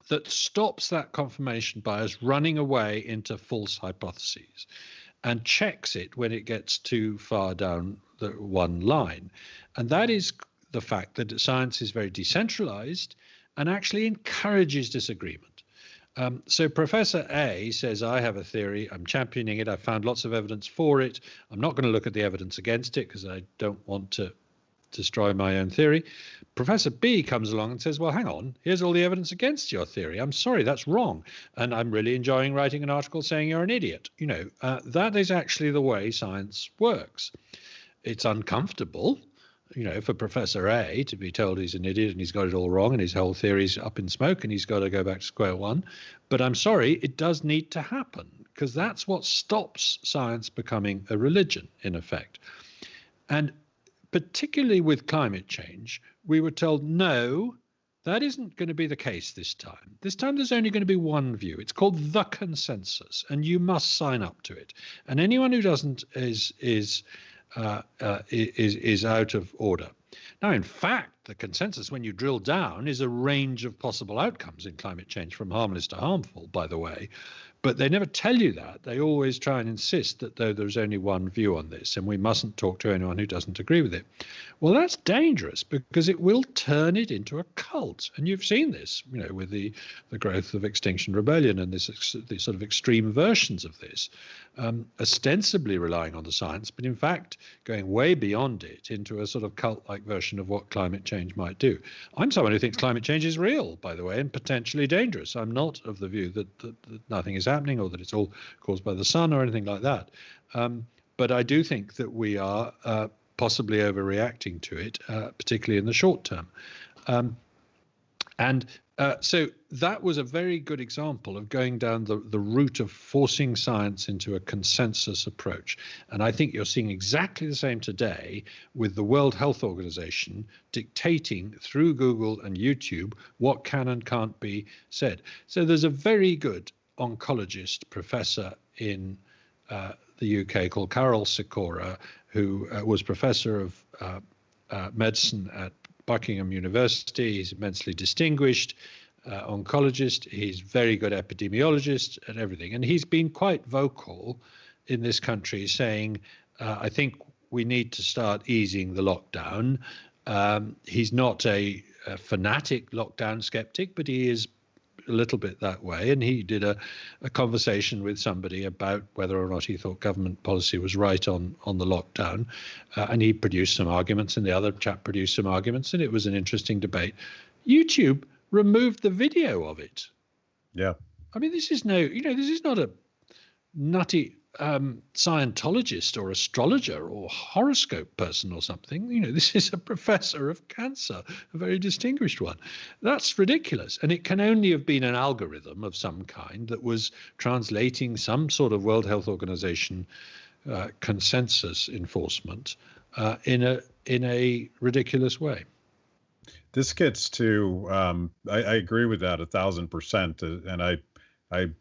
that stops that confirmation bias running away into false hypotheses and checks it when it gets too far down the one line. And that is the fact that science is very decentralized and actually encourages disagreement. So Professor A says, I have a theory, I'm championing it, I found lots of evidence for it, I'm not going to look at the evidence against it because I don't want to destroy my own theory. Professor B comes along and says, well, hang on, here's all the evidence against your theory. I'm sorry, that's wrong. And I'm really enjoying writing an article saying you're an idiot. You know, that is actually the way science works. It's uncomfortable, you know, for Professor A to be told he's an idiot and he's got it all wrong and his whole theory's up in smoke and he's got to go back to square one. But I'm sorry, it does need to happen, because that's what stops science becoming a religion, in effect. And particularly with climate change, we were told, no, that isn't going to be the case this time. This time there's only going to be one view. It's called the consensus, and you must sign up to it. And anyone who doesn't is out of order. Now, in fact, the consensus, when you drill down, is a range of possible outcomes in climate change, from harmless to harmful, by the way. But they never tell you that. They always try and insist that there's only one view on this and we mustn't talk to anyone who doesn't agree with it. Well, that's dangerous, because it will turn it into a cult. And you've seen this, you know, with the growth of Extinction Rebellion and these sort of extreme versions of this, ostensibly relying on the science, but in fact going way beyond it into a sort of cult-like version of what climate change might do. I'm someone who thinks climate change is real, by the way, and potentially dangerous. I'm not of the view that nothing is happening or that it's all caused by the sun or anything like that. But I do think that we are possibly overreacting to it, particularly in the short term. So that was a very good example of going down the route of forcing science into a consensus approach. And I think you're seeing exactly the same today with the World Health Organization dictating through Google and YouTube what can and can't be said. So there's a very good oncologist professor in the UK called Carol Sikora, who was professor of medicine at Buckingham University. He's immensely distinguished oncologist. He's very good epidemiologist and everything. And he's been quite vocal in this country saying, I think we need to start easing the lockdown. He's not a fanatic lockdown skeptic, but he is a little bit that way. And he did a conversation with somebody about whether or not he thought government policy was right on the lockdown. And he produced some arguments, and the other chap produced some arguments, and it was an interesting debate. YouTube removed the video of it. Yeah. I mean, this is not a nutty Scientologist or astrologer or horoscope person or something. This is a professor of cancer, a very distinguished one. That's ridiculous. And it can only have been an algorithm of some kind that was translating some sort of World Health Organization consensus enforcement in a ridiculous way. This gets to, I agree with that 1,000%. And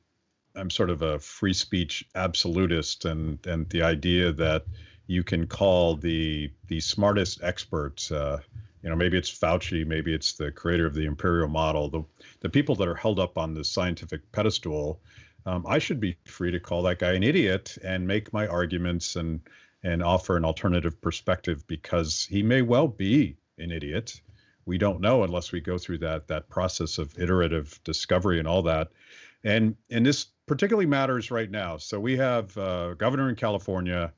I'm sort of a free speech absolutist, and the idea that you can call the smartest experts, maybe it's Fauci, maybe it's the creator of the imperial model, the people that are held up on this scientific pedestal, I should be free to call that guy an idiot and make my arguments and offer an alternative perspective, because he may well be an idiot. We don't know unless we go through that process of iterative discovery and all that. And this particularly matters right now. So we have a governor in California.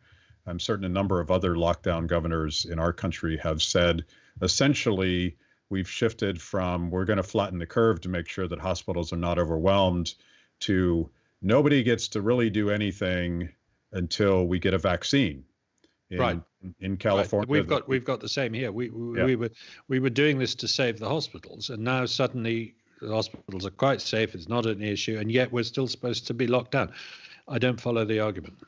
I'm certain a number of other lockdown governors in our country have said, essentially, we've shifted from we're going to flatten the curve to make sure that hospitals are not overwhelmed to nobody gets to really do anything until we get a vaccine. In California, right. We've got the same here. We were doing this to save the hospitals, and now suddenly the hospitals are quite safe. It's not an issue, and yet we're still supposed to be locked down. I don't follow the argument.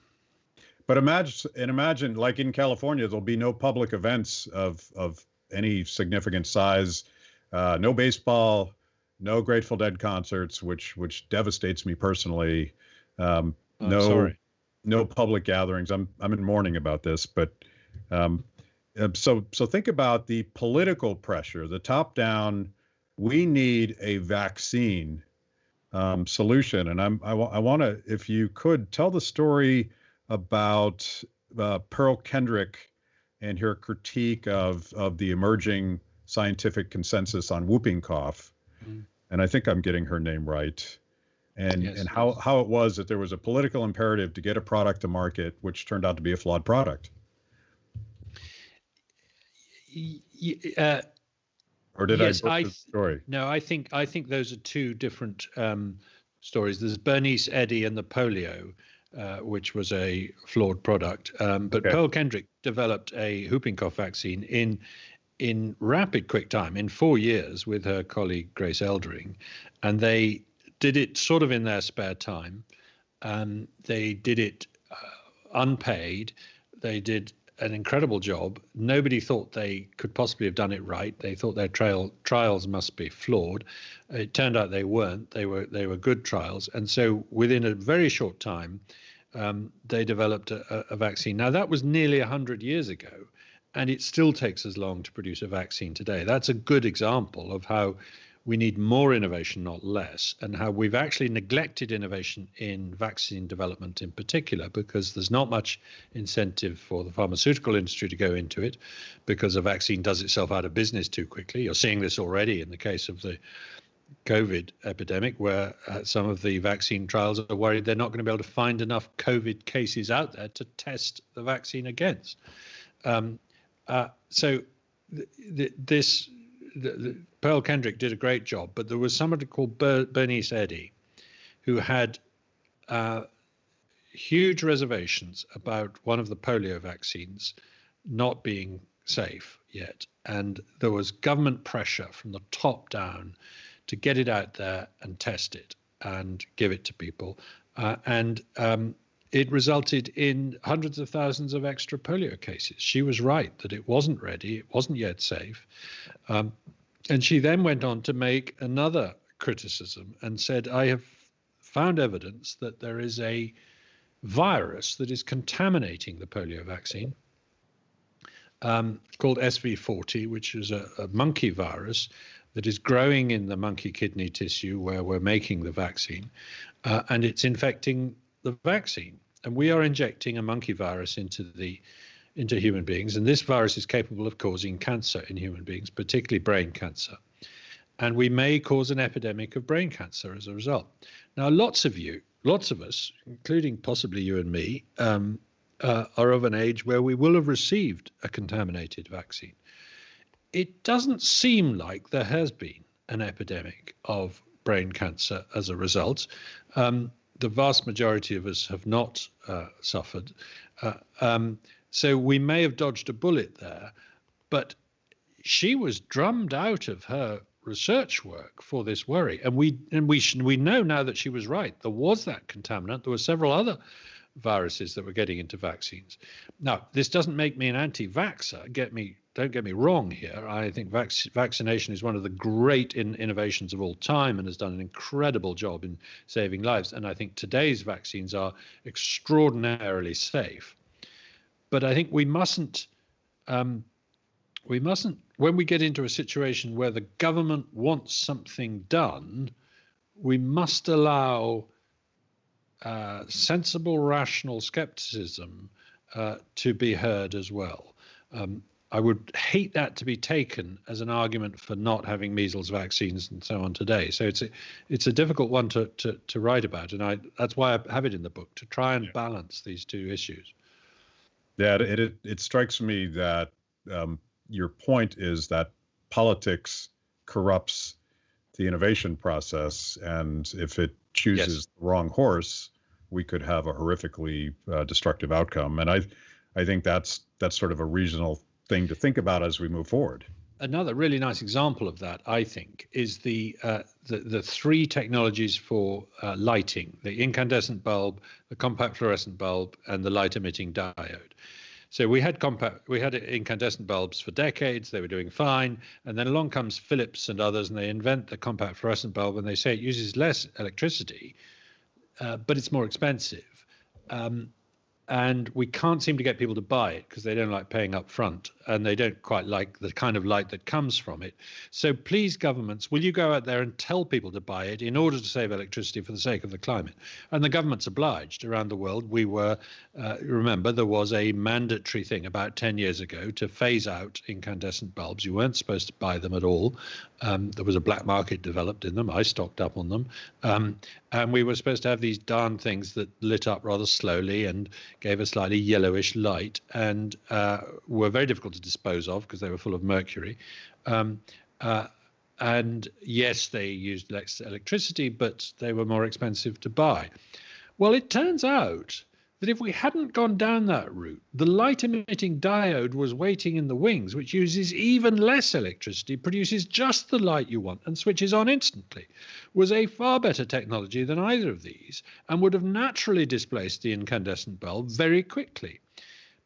But imagine, like in California, there'll be no public events of any significant size, no baseball, no Grateful Dead concerts, which devastates me personally. No public gatherings. I'm in mourning about this, but so think about the political pressure, the top down. We need a vaccine solution, and I want to, if you could, tell the story about Pearl Kendrick and her critique of the emerging scientific consensus on whooping cough, and I think I'm getting her name right, and how it was that there was a political imperative to get a product to market, which turned out to be a flawed product. Or did I the story? No, I think those are two different stories. There's Bernice Eddy and the polio, which was a flawed product. But Pearl Kendrick developed a whooping cough vaccine in rapid quick time, in 4 years, with her colleague Grace Eldering, and they did it sort of in their spare time. They did it unpaid. They did an incredible job. Nobody thought they could possibly have done it right. They thought their trials must be flawed. It turned out they weren't. They were good trials. And so within a very short time, they developed a vaccine. Now, that was nearly 100 years ago, and it still takes as long to produce a vaccine today. That's a good example of how we need more innovation, not less, and how we've actually neglected innovation in vaccine development in particular, because there's not much incentive for the pharmaceutical industry to go into it, because a vaccine does itself out of business too quickly. You're seeing this already in the case of the COVID epidemic, where some of the vaccine trials are worried they're not going to be able to find enough COVID cases out there to test the vaccine against. Pearl Kendrick did a great job, but there was somebody called Bernice Eddy who had huge reservations about one of the polio vaccines not being safe yet. And there was government pressure from the top down to get it out there and test it and give it to people. It resulted in hundreds of thousands of extra polio cases. She was right that it wasn't ready, it wasn't yet safe. And she then went on to make another criticism and said, I have found evidence that there is a virus that is contaminating the polio vaccine. called SV40, which is a monkey virus that is growing in the monkey kidney tissue where we're making the vaccine, and it's infecting the vaccine. And we are injecting a monkey virus into human beings, and this virus is capable of causing cancer in human beings, particularly brain cancer. And we may cause an epidemic of brain cancer as a result. Now, lots of us, including possibly you and me, are of an age where we will have received a contaminated vaccine. It doesn't seem like there has been an epidemic of brain cancer as a result. The vast majority of us have not suffered. So we may have dodged a bullet there, but she was drummed out of her research work for this worry, and we know now that she was right. There was that contaminant. There were several other viruses that were getting into vaccines. Now, this doesn't make me an anti-vaxxer. Don't get me wrong here. I think vaccination is one of the great innovations of all time and has done an incredible job in saving lives. And I think today's vaccines are extraordinarily safe. But I think we mustn't, when we get into a situation where the government wants something done, we must allow sensible, rational skepticism to be heard as well. I would hate that to be taken as an argument for not having measles vaccines and so on today. So it's a difficult one to write about, and that's why I have it in the book, to try and balance these two issues. Yeah, it strikes me that your point is that politics corrupts the innovation process, and if it chooses the wrong horse, we could have a horrifically destructive outcome. And I think that's sort of a reasonable thing to think about as we move forward. Another really nice example of that, I think, is the three technologies for lighting: the incandescent bulb, the compact fluorescent bulb, and the light-emitting diode. So we had incandescent bulbs for decades. They were doing fine, and then along comes Philips and others, and they invent the compact fluorescent bulb, and they say it uses less electricity, but it's more expensive. And we can't seem to get people to buy it because they don't like paying up front, and they don't quite like the kind of light that comes from it. So please, governments, will you go out there and tell people to buy it in order to save electricity for the sake of the climate? And the government's obliged around the world. We were, remember, there was a mandatory thing about 10 years ago to phase out incandescent bulbs. You weren't supposed to buy them at all. There was a black market developed in them. I stocked up on them. And we were supposed to have these darn things that lit up rather slowly and gave a slightly yellowish light, and were very difficult to dispose of because they were full of mercury. And yes, they used less electricity, but they were more expensive to buy. Well, it turns out that if we hadn't gone down that route, the light-emitting diode was waiting in the wings, which uses even less electricity, produces just the light you want, and switches on instantly, was a far better technology than either of these, and would have naturally displaced the incandescent bulb very quickly.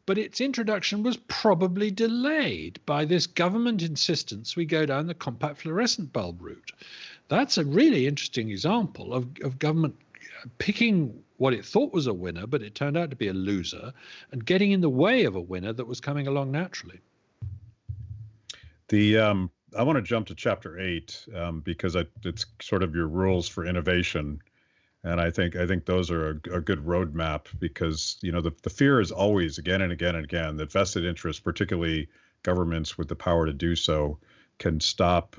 But its introduction was probably delayed by this government insistence we go down the compact fluorescent bulb route. That's a really interesting example of government picking what it thought was a winner, but it turned out to be a loser, and getting in the way of a winner that was coming along naturally. I want to jump to chapter 8 because it's sort of your rules for innovation, and I think those are a good roadmap, because the fear is always again and again and again that vested interests, particularly governments with the power to do so, can stop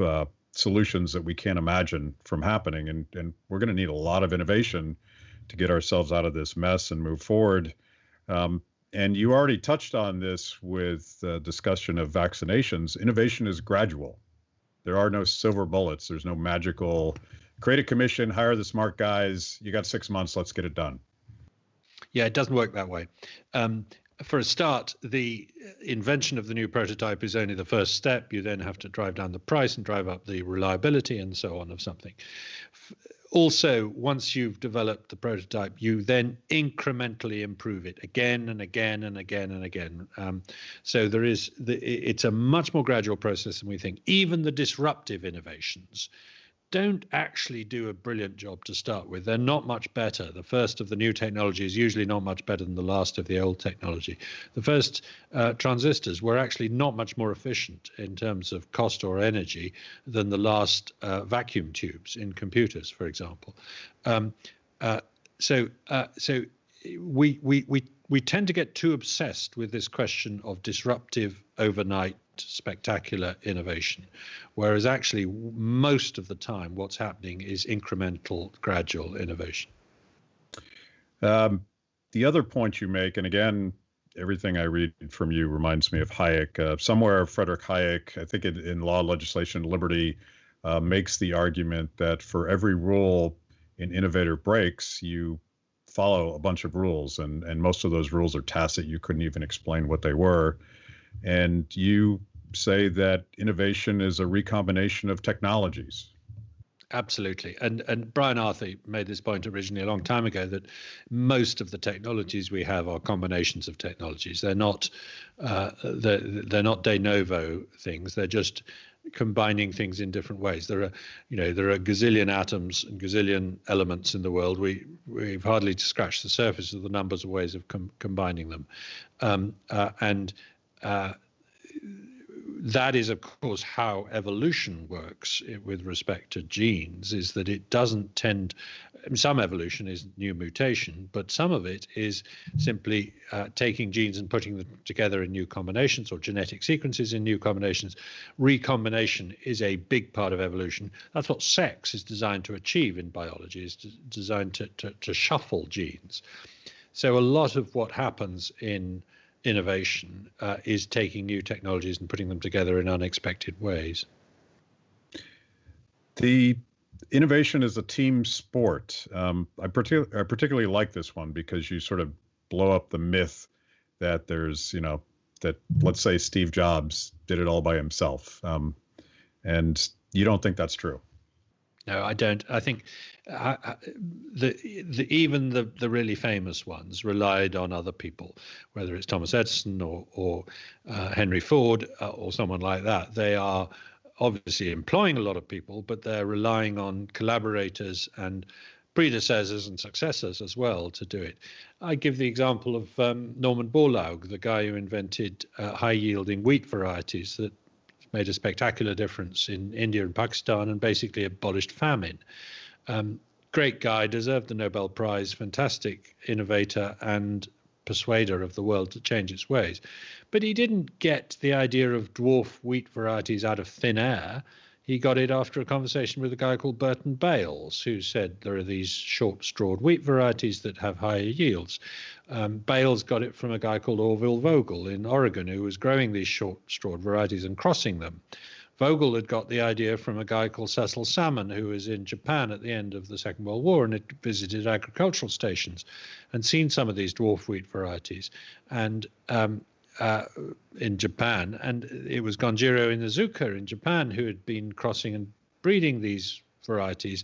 solutions that we can't imagine from happening, and we're going to need a lot of innovation to get ourselves out of this mess and move forward. And you already touched on this with the discussion of vaccinations. Innovation is gradual. There are no silver bullets. There's no magical create a commission, hire the smart guys. You got 6 months. Let's get it done. Yeah, it doesn't work that way. For a start, the invention of the new prototype is only the first step. You then have to drive down the price and drive up the reliability and so on of something. Also, once you've developed the prototype, you then incrementally improve it again and again and again and again. So it's a much more gradual process than we think. Even the disruptive innovations don't actually do a brilliant job to start with. They're not much better. The first of the new technology is usually not much better than the last of the old technology. The first transistors were actually not much more efficient in terms of cost or energy than the last vacuum tubes in computers, for example. So we tend to get too obsessed with this question of disruptive, overnight, spectacular innovation, whereas actually most of the time what's happening is incremental, gradual innovation. The other point you make, and again, everything I read from you reminds me of Hayek. Somewhere, Frederick Hayek, I think in Law, Legislation, Liberty, makes the argument that for every rule an innovator breaks, you follow a bunch of rules, and most of those rules are tacit. You couldn't even explain what they were. And you say that innovation is a recombination of technologies. Absolutely. And Brian Arthur made this point originally a long time ago, that most of the technologies we have are combinations of technologies. They're not de novo things. They're just combining things in different ways. There are a gazillion atoms and gazillion elements in the world. We've hardly scratched the surface of the numbers of ways of combining them. That is, of course, how evolution works with respect to genes, is that it doesn't tend, some evolution is new mutation, but some of it is simply taking genes and putting them together in new combinations, or genetic sequences in new combinations. Recombination is a big part of evolution. That's what sex is designed to achieve in biology, is designed to shuffle genes. So a lot of what happens in innovation is taking new technologies and putting them together in unexpected ways. The innovation is a team sport. I particularly like this one because you sort of blow up the myth that there's, that let's say Steve Jobs did it all by himself. And you don't think that's true? No, I don't. I think even the really famous ones relied on other people, whether it's Thomas Edison or Henry Ford or someone like that. They are obviously employing a lot of people, but they're relying on collaborators and predecessors and successors as well to do it. I give the example of Norman Borlaug, the guy who invented high-yielding wheat varieties that made a spectacular difference in India and Pakistan and basically abolished famine. Great guy, deserved the Nobel Prize, fantastic innovator and persuader of the world to change its ways. But he didn't get the idea of dwarf wheat varieties out of thin air. He got it after a conversation with a guy called Burton Bales, who said there are these short-strawed wheat varieties that have higher yields. Bales got it from a guy called Orville Vogel in Oregon, who was growing these short-strawed varieties and crossing them. Vogel had got the idea from a guy called Cecil Salmon, who was in Japan at the end of the Second World War and had visited agricultural stations and seen some of these dwarf wheat varieties and in Japan. And it was Gonjiro Inuzuka in Japan who had been crossing and breeding these varieties.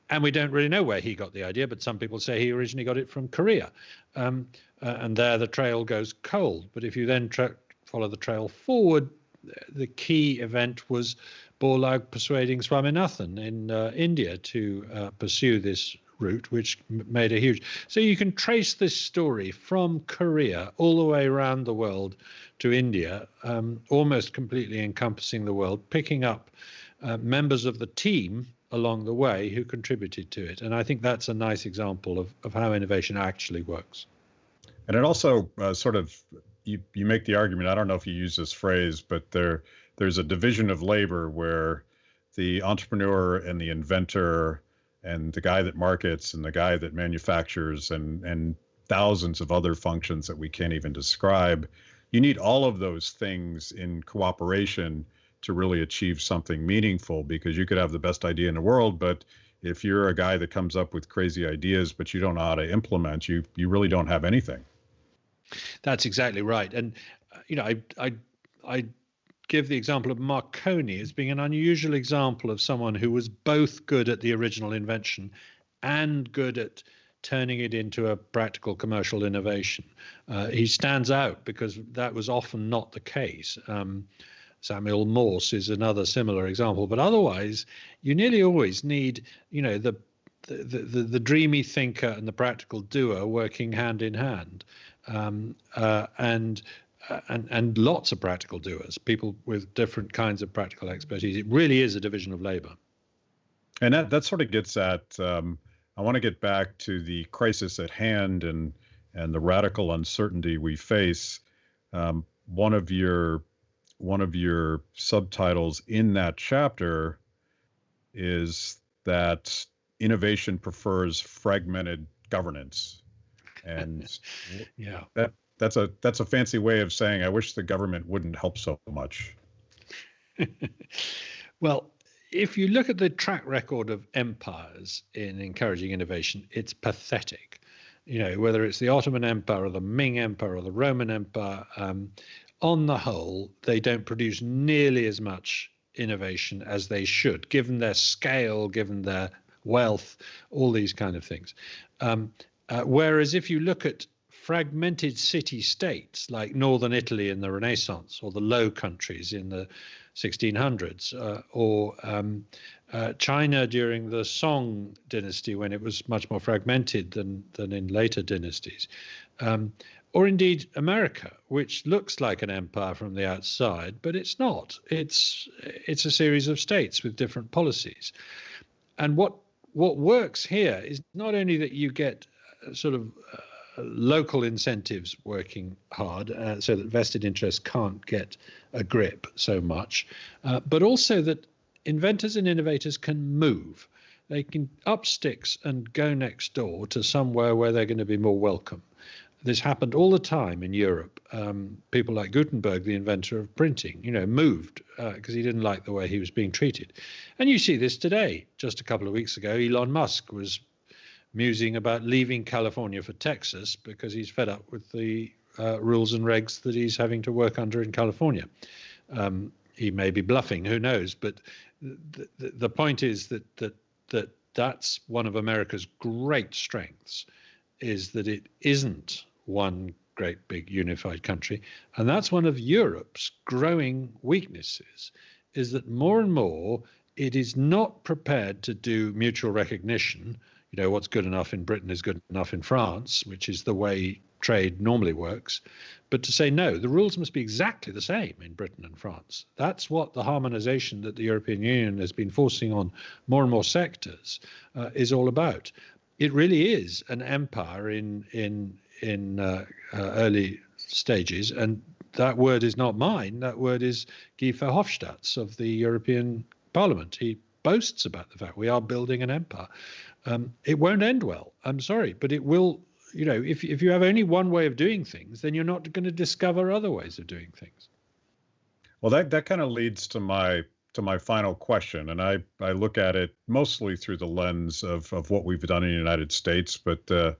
And we don't really know where he got the idea, but some people say he originally got it from Korea. And there the trail goes cold. But if you then follow the trail forward, the key event was Borlaug persuading Swaminathan in India to pursue this route, which made a huge. So you can trace this story from Korea all the way around the world to India, almost completely encompassing the world, picking up members of the team along the way who contributed to it. And I think that's a nice example of how innovation actually works. And it also sort of, you make the argument, I don't know if you use this phrase, but there's a division of labor where the entrepreneur and the inventor and the guy that markets and the guy that manufactures and thousands of other functions that we can't even describe, you need all of those things in cooperation to really achieve something meaningful, because you could have the best idea in the world, but if you're a guy that comes up with crazy ideas, but you don't know how to implement, you really don't have anything. That's exactly right. And, I give the example of Marconi as being an unusual example of someone who was both good at the original invention and good at turning it into a practical commercial innovation. He stands out because that was often not the case. Samuel Morse is another similar example. But otherwise, you nearly always need, the dreamy thinker and the practical doer working hand in hand, and lots of practical doers, people with different kinds of practical expertise. It really is a division of labor. And that sort of gets at, I want to get back to the crisis at hand and the radical uncertainty we face. One of your subtitles in that chapter is that innovation prefers fragmented governance, and yeah, that's a fancy way of saying I wish the government wouldn't help so much. Well, if you look at the track record of empires in encouraging innovation, it's pathetic. Whether it's the Ottoman Empire or the Ming Empire or the Roman Empire, on the whole, they don't produce nearly as much innovation as they should, given their scale, given their wealth, all these kind of things. Whereas if you look at fragmented city-states like northern Italy in the Renaissance, or the Low Countries in the 1600s, or China during the Song dynasty, when it was much more fragmented than in later dynasties, or indeed America, which looks like an empire from the outside, but it's not. It's a series of states with different policies. And what works here is not only that you get sort of local incentives working hard, so that vested interests can't get a grip so much, but also that inventors and innovators can move. They can up sticks and go next door to somewhere where they're going to be more welcome. This happened all the time in Europe. People like Gutenberg, the inventor of printing, moved because he didn't like the way he was being treated. And you see this today. Just a couple of weeks ago, Elon Musk was musing about leaving California for Texas because he's fed up with the rules and regs that he's having to work under in California. He may be bluffing, who knows? But the point is that's one of America's great strengths, is that it isn't one great big unified country. And that's one of Europe's growing weaknesses, is that more and more it is not prepared to do mutual recognition. What's good enough in Britain is good enough in France, which is the way trade normally works. But to say, no, the rules must be exactly the same in Britain and France. That's what the harmonization that the European Union has been forcing on more and more sectors is all about. It really is an empire in early stages, and that word is not mine. That word is Guy Verhofstadt's of the European Parliament. He boasts about the fact we are building an empire. It won't end well. I'm sorry, but it will. If you have only one way of doing things, then you're not going to discover other ways of doing things. Well, that kind of leads to my final question, and I look at it mostly through the lens of what we've done in the United States, but the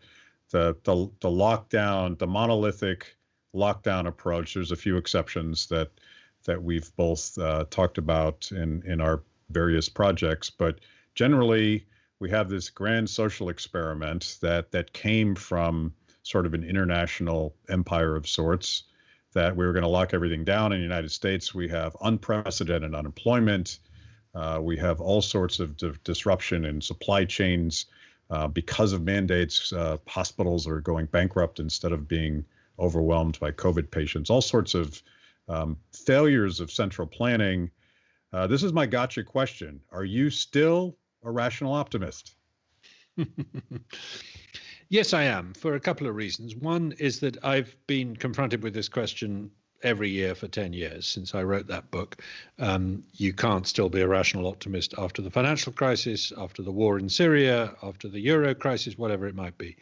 lockdown, the monolithic lockdown approach. There's a few exceptions that we've both talked about in our various projects, but generally we have this grand social experiment that came from sort of an international empire of sorts, that we were going to lock everything down. In the United States, we have unprecedented unemployment. We have all sorts of disruption in supply chains because of mandates. Hospitals are going bankrupt instead of being overwhelmed by COVID patients. All sorts of failures of central planning. This is my gotcha question. Are you still a rational optimist? Yes, I am, for a couple of reasons. One is that I've been confronted with this question every year for 10 years since I wrote that book. You can't still be a rational optimist after the financial crisis, after the war in Syria, after the Euro crisis, whatever it might be.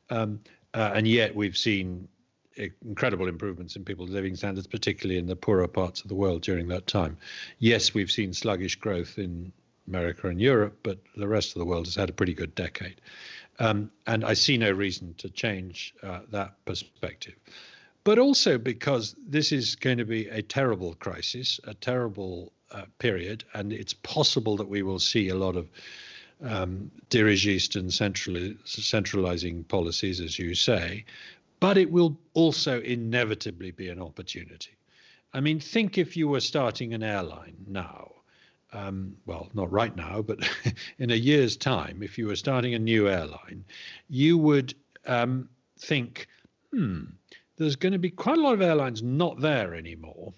And yet we've seen incredible improvements in people's living standards, particularly in the poorer parts of the world during that time. Yes, we've seen sluggish growth in America and Europe, but the rest of the world has had a pretty good decade. And I see no reason to change that perspective. But also because this is going to be a terrible crisis, a terrible period, and it's possible that we will see a lot of dirigist and centralizing policies, as you say, but it will also inevitably be an opportunity. I mean, think if you were starting an airline now. Well, not right now, but in a year's time, if you were starting a new airline, you would think, there's going to be quite a lot of airlines not there anymore,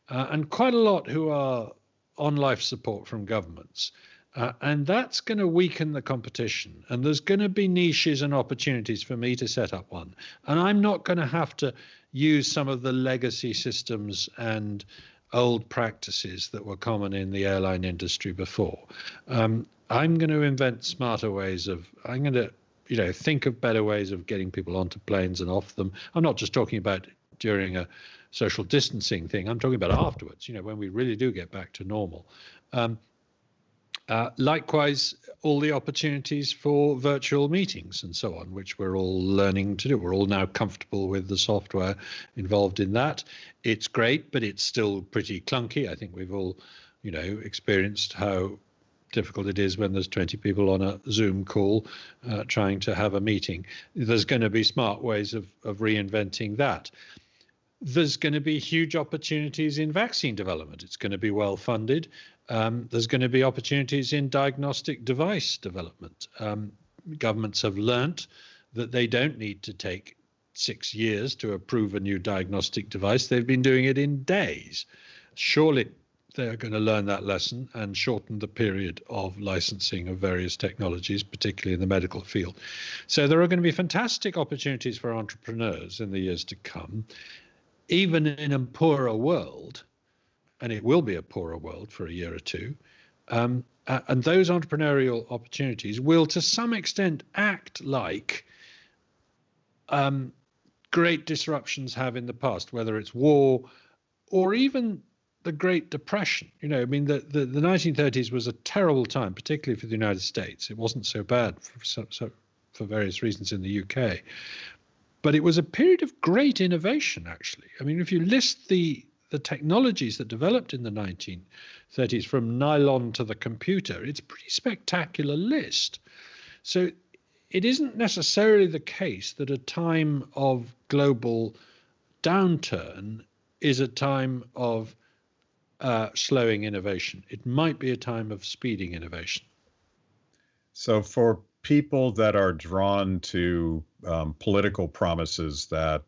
and quite a lot who are on life support from governments. And that's going to weaken the competition. And there's going to be niches and opportunities for me to set up one. And I'm not going to have to use some of the legacy systems and old practices that were common in the airline industry before. I'm going to invent smarter ways I'm going to, think of better ways of getting people onto planes and off them. I'm not just talking about during a social distancing thing. I'm talking about afterwards, when we really do get back to normal. Likewise, all the opportunities for virtual meetings and so on, which we're all learning to do. We're all now comfortable with the software involved in that. It's great, but it's still pretty clunky. I think we've all, experienced how difficult it is when there's 20 people on a Zoom call trying to have a meeting. There's going to be smart ways of reinventing that. There's going to be huge opportunities in vaccine development. It's going to be well funded. There's going to be opportunities in diagnostic device development. Governments have learnt that they don't need to take 6 years to approve a new diagnostic device. They've been doing it in days. Surely they're going to learn that lesson and shorten the period of licensing of various technologies, particularly in the medical field. So there are going to be fantastic opportunities for entrepreneurs in the years to come, even in a poorer world. And it will be a poorer world for a year or two. And those entrepreneurial opportunities will, to some extent, act like great disruptions have in the past, whether it's war or even the Great Depression. The 1930s was a terrible time, particularly for the United States. It wasn't so bad for various reasons in the UK. But it was a period of great innovation, actually. If you list the technologies that developed in the 1930s, from nylon to the computer, it's a pretty spectacular list. So it isn't necessarily the case that a time of global downturn is a time of slowing innovation. It might be a time of speeding innovation. So for people that are drawn to political promises that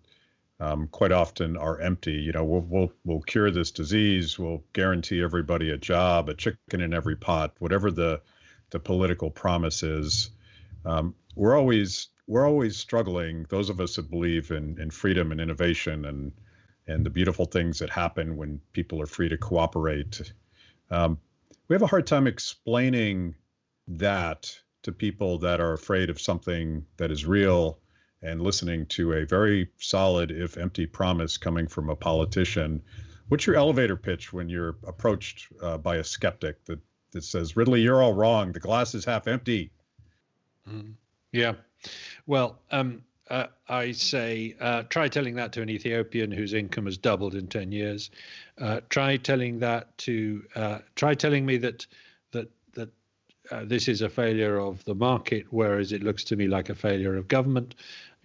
quite often are empty. We'll cure this disease. We'll guarantee everybody a job, a chicken in every pot, whatever the political promise is. We're always struggling. Those of us that believe in freedom and innovation and the beautiful things that happen when people are free to cooperate. We have a hard time explaining that to people that are afraid of something that is real, and listening to a very solid, if empty, promise coming from a politician. What's your elevator pitch when you're approached by a skeptic that says, Ridley, you're all wrong. The glass is half empty. Yeah. Well, I say, try telling that to an Ethiopian whose income has doubled in 10 years. Try telling me that this is a failure of the market, whereas it looks to me like a failure of government.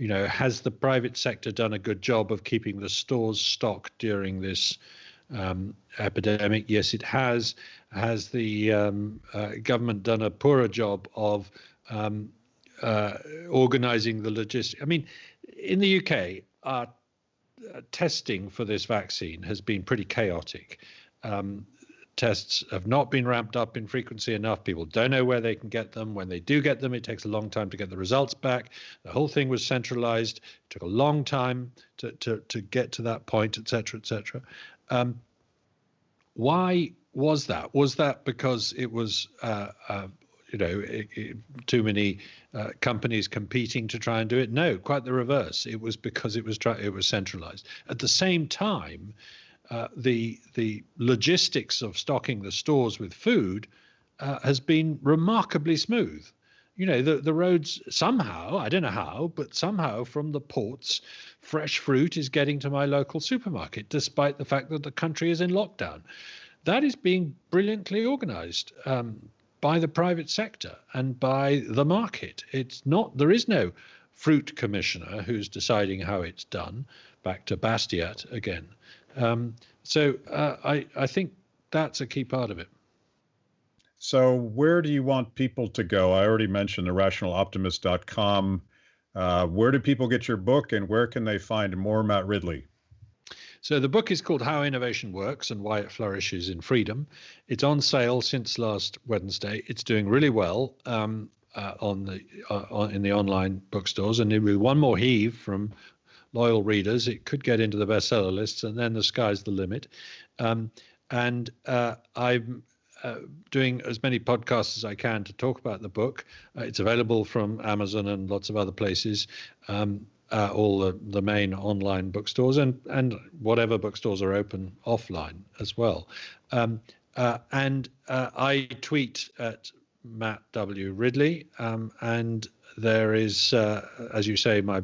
Has the private sector done a good job of keeping the stores stocked during this epidemic? Yes, it has. Has the government done a poorer job of organizing the logistics? In the UK, our testing for this vaccine has been pretty chaotic. Tests have not been ramped up in frequency enough. People don't know where they can get them. When they do get them, it takes a long time to get the results back. The whole thing was centralized. It took a long time to get to that point, et cetera, et cetera. Why was that? Was that because it was too many companies competing to try and do it? No, quite the reverse. It was because it was centralized. At the same time, the logistics of stocking the stores with food has been remarkably smooth. The roads somehow, I don't know how, but somehow from the ports, fresh fruit is getting to my local supermarket, despite the fact that the country is in lockdown. That is being brilliantly organized by the private sector and by the market. There is no fruit commissioner who's deciding how it's done, back to Bastiat again. So I think that's a key part of it. So where do you want people to go? I already mentioned irrationaloptimist.com. Where do people get your book, and where can they find more Matt Ridley? So the book is called How Innovation Works and Why It Flourishes in Freedom. It's on sale since last Wednesday. It's doing really well in the online bookstores, and there will be one more heave from loyal readers. It could get into the bestseller lists, and then the sky's the limit. I'm doing as many podcasts as I can to talk about the book. It's available from Amazon and lots of other places. All the main online bookstores and whatever bookstores are open offline as well. I tweet at Matt W. Ridley, and there is, as you say, my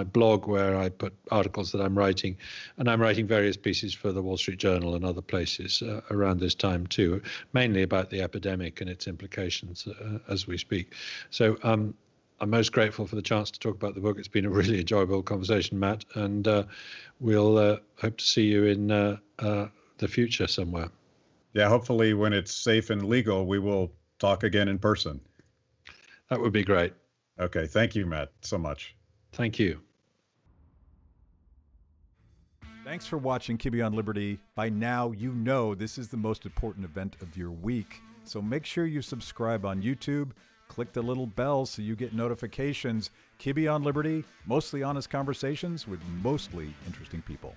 blog where I put articles that I'm writing, and I'm writing various pieces for the Wall Street Journal and other places around this time too, mainly about the epidemic and its implications as we speak. So I'm most grateful for the chance to talk about the book. It's been a really enjoyable conversation, Matt, and we'll hope to see you in the future somewhere. Yeah, hopefully when it's safe and legal, we will talk again in person. That would be great. Okay, thank you, Matt, so much. Thank you. Thanks for watching Kibbe on Liberty. By now, you know this is the most important event of your week, so make sure you subscribe on YouTube. Click the little bell so you get notifications. Kibbe on Liberty, mostly honest conversations with mostly interesting people.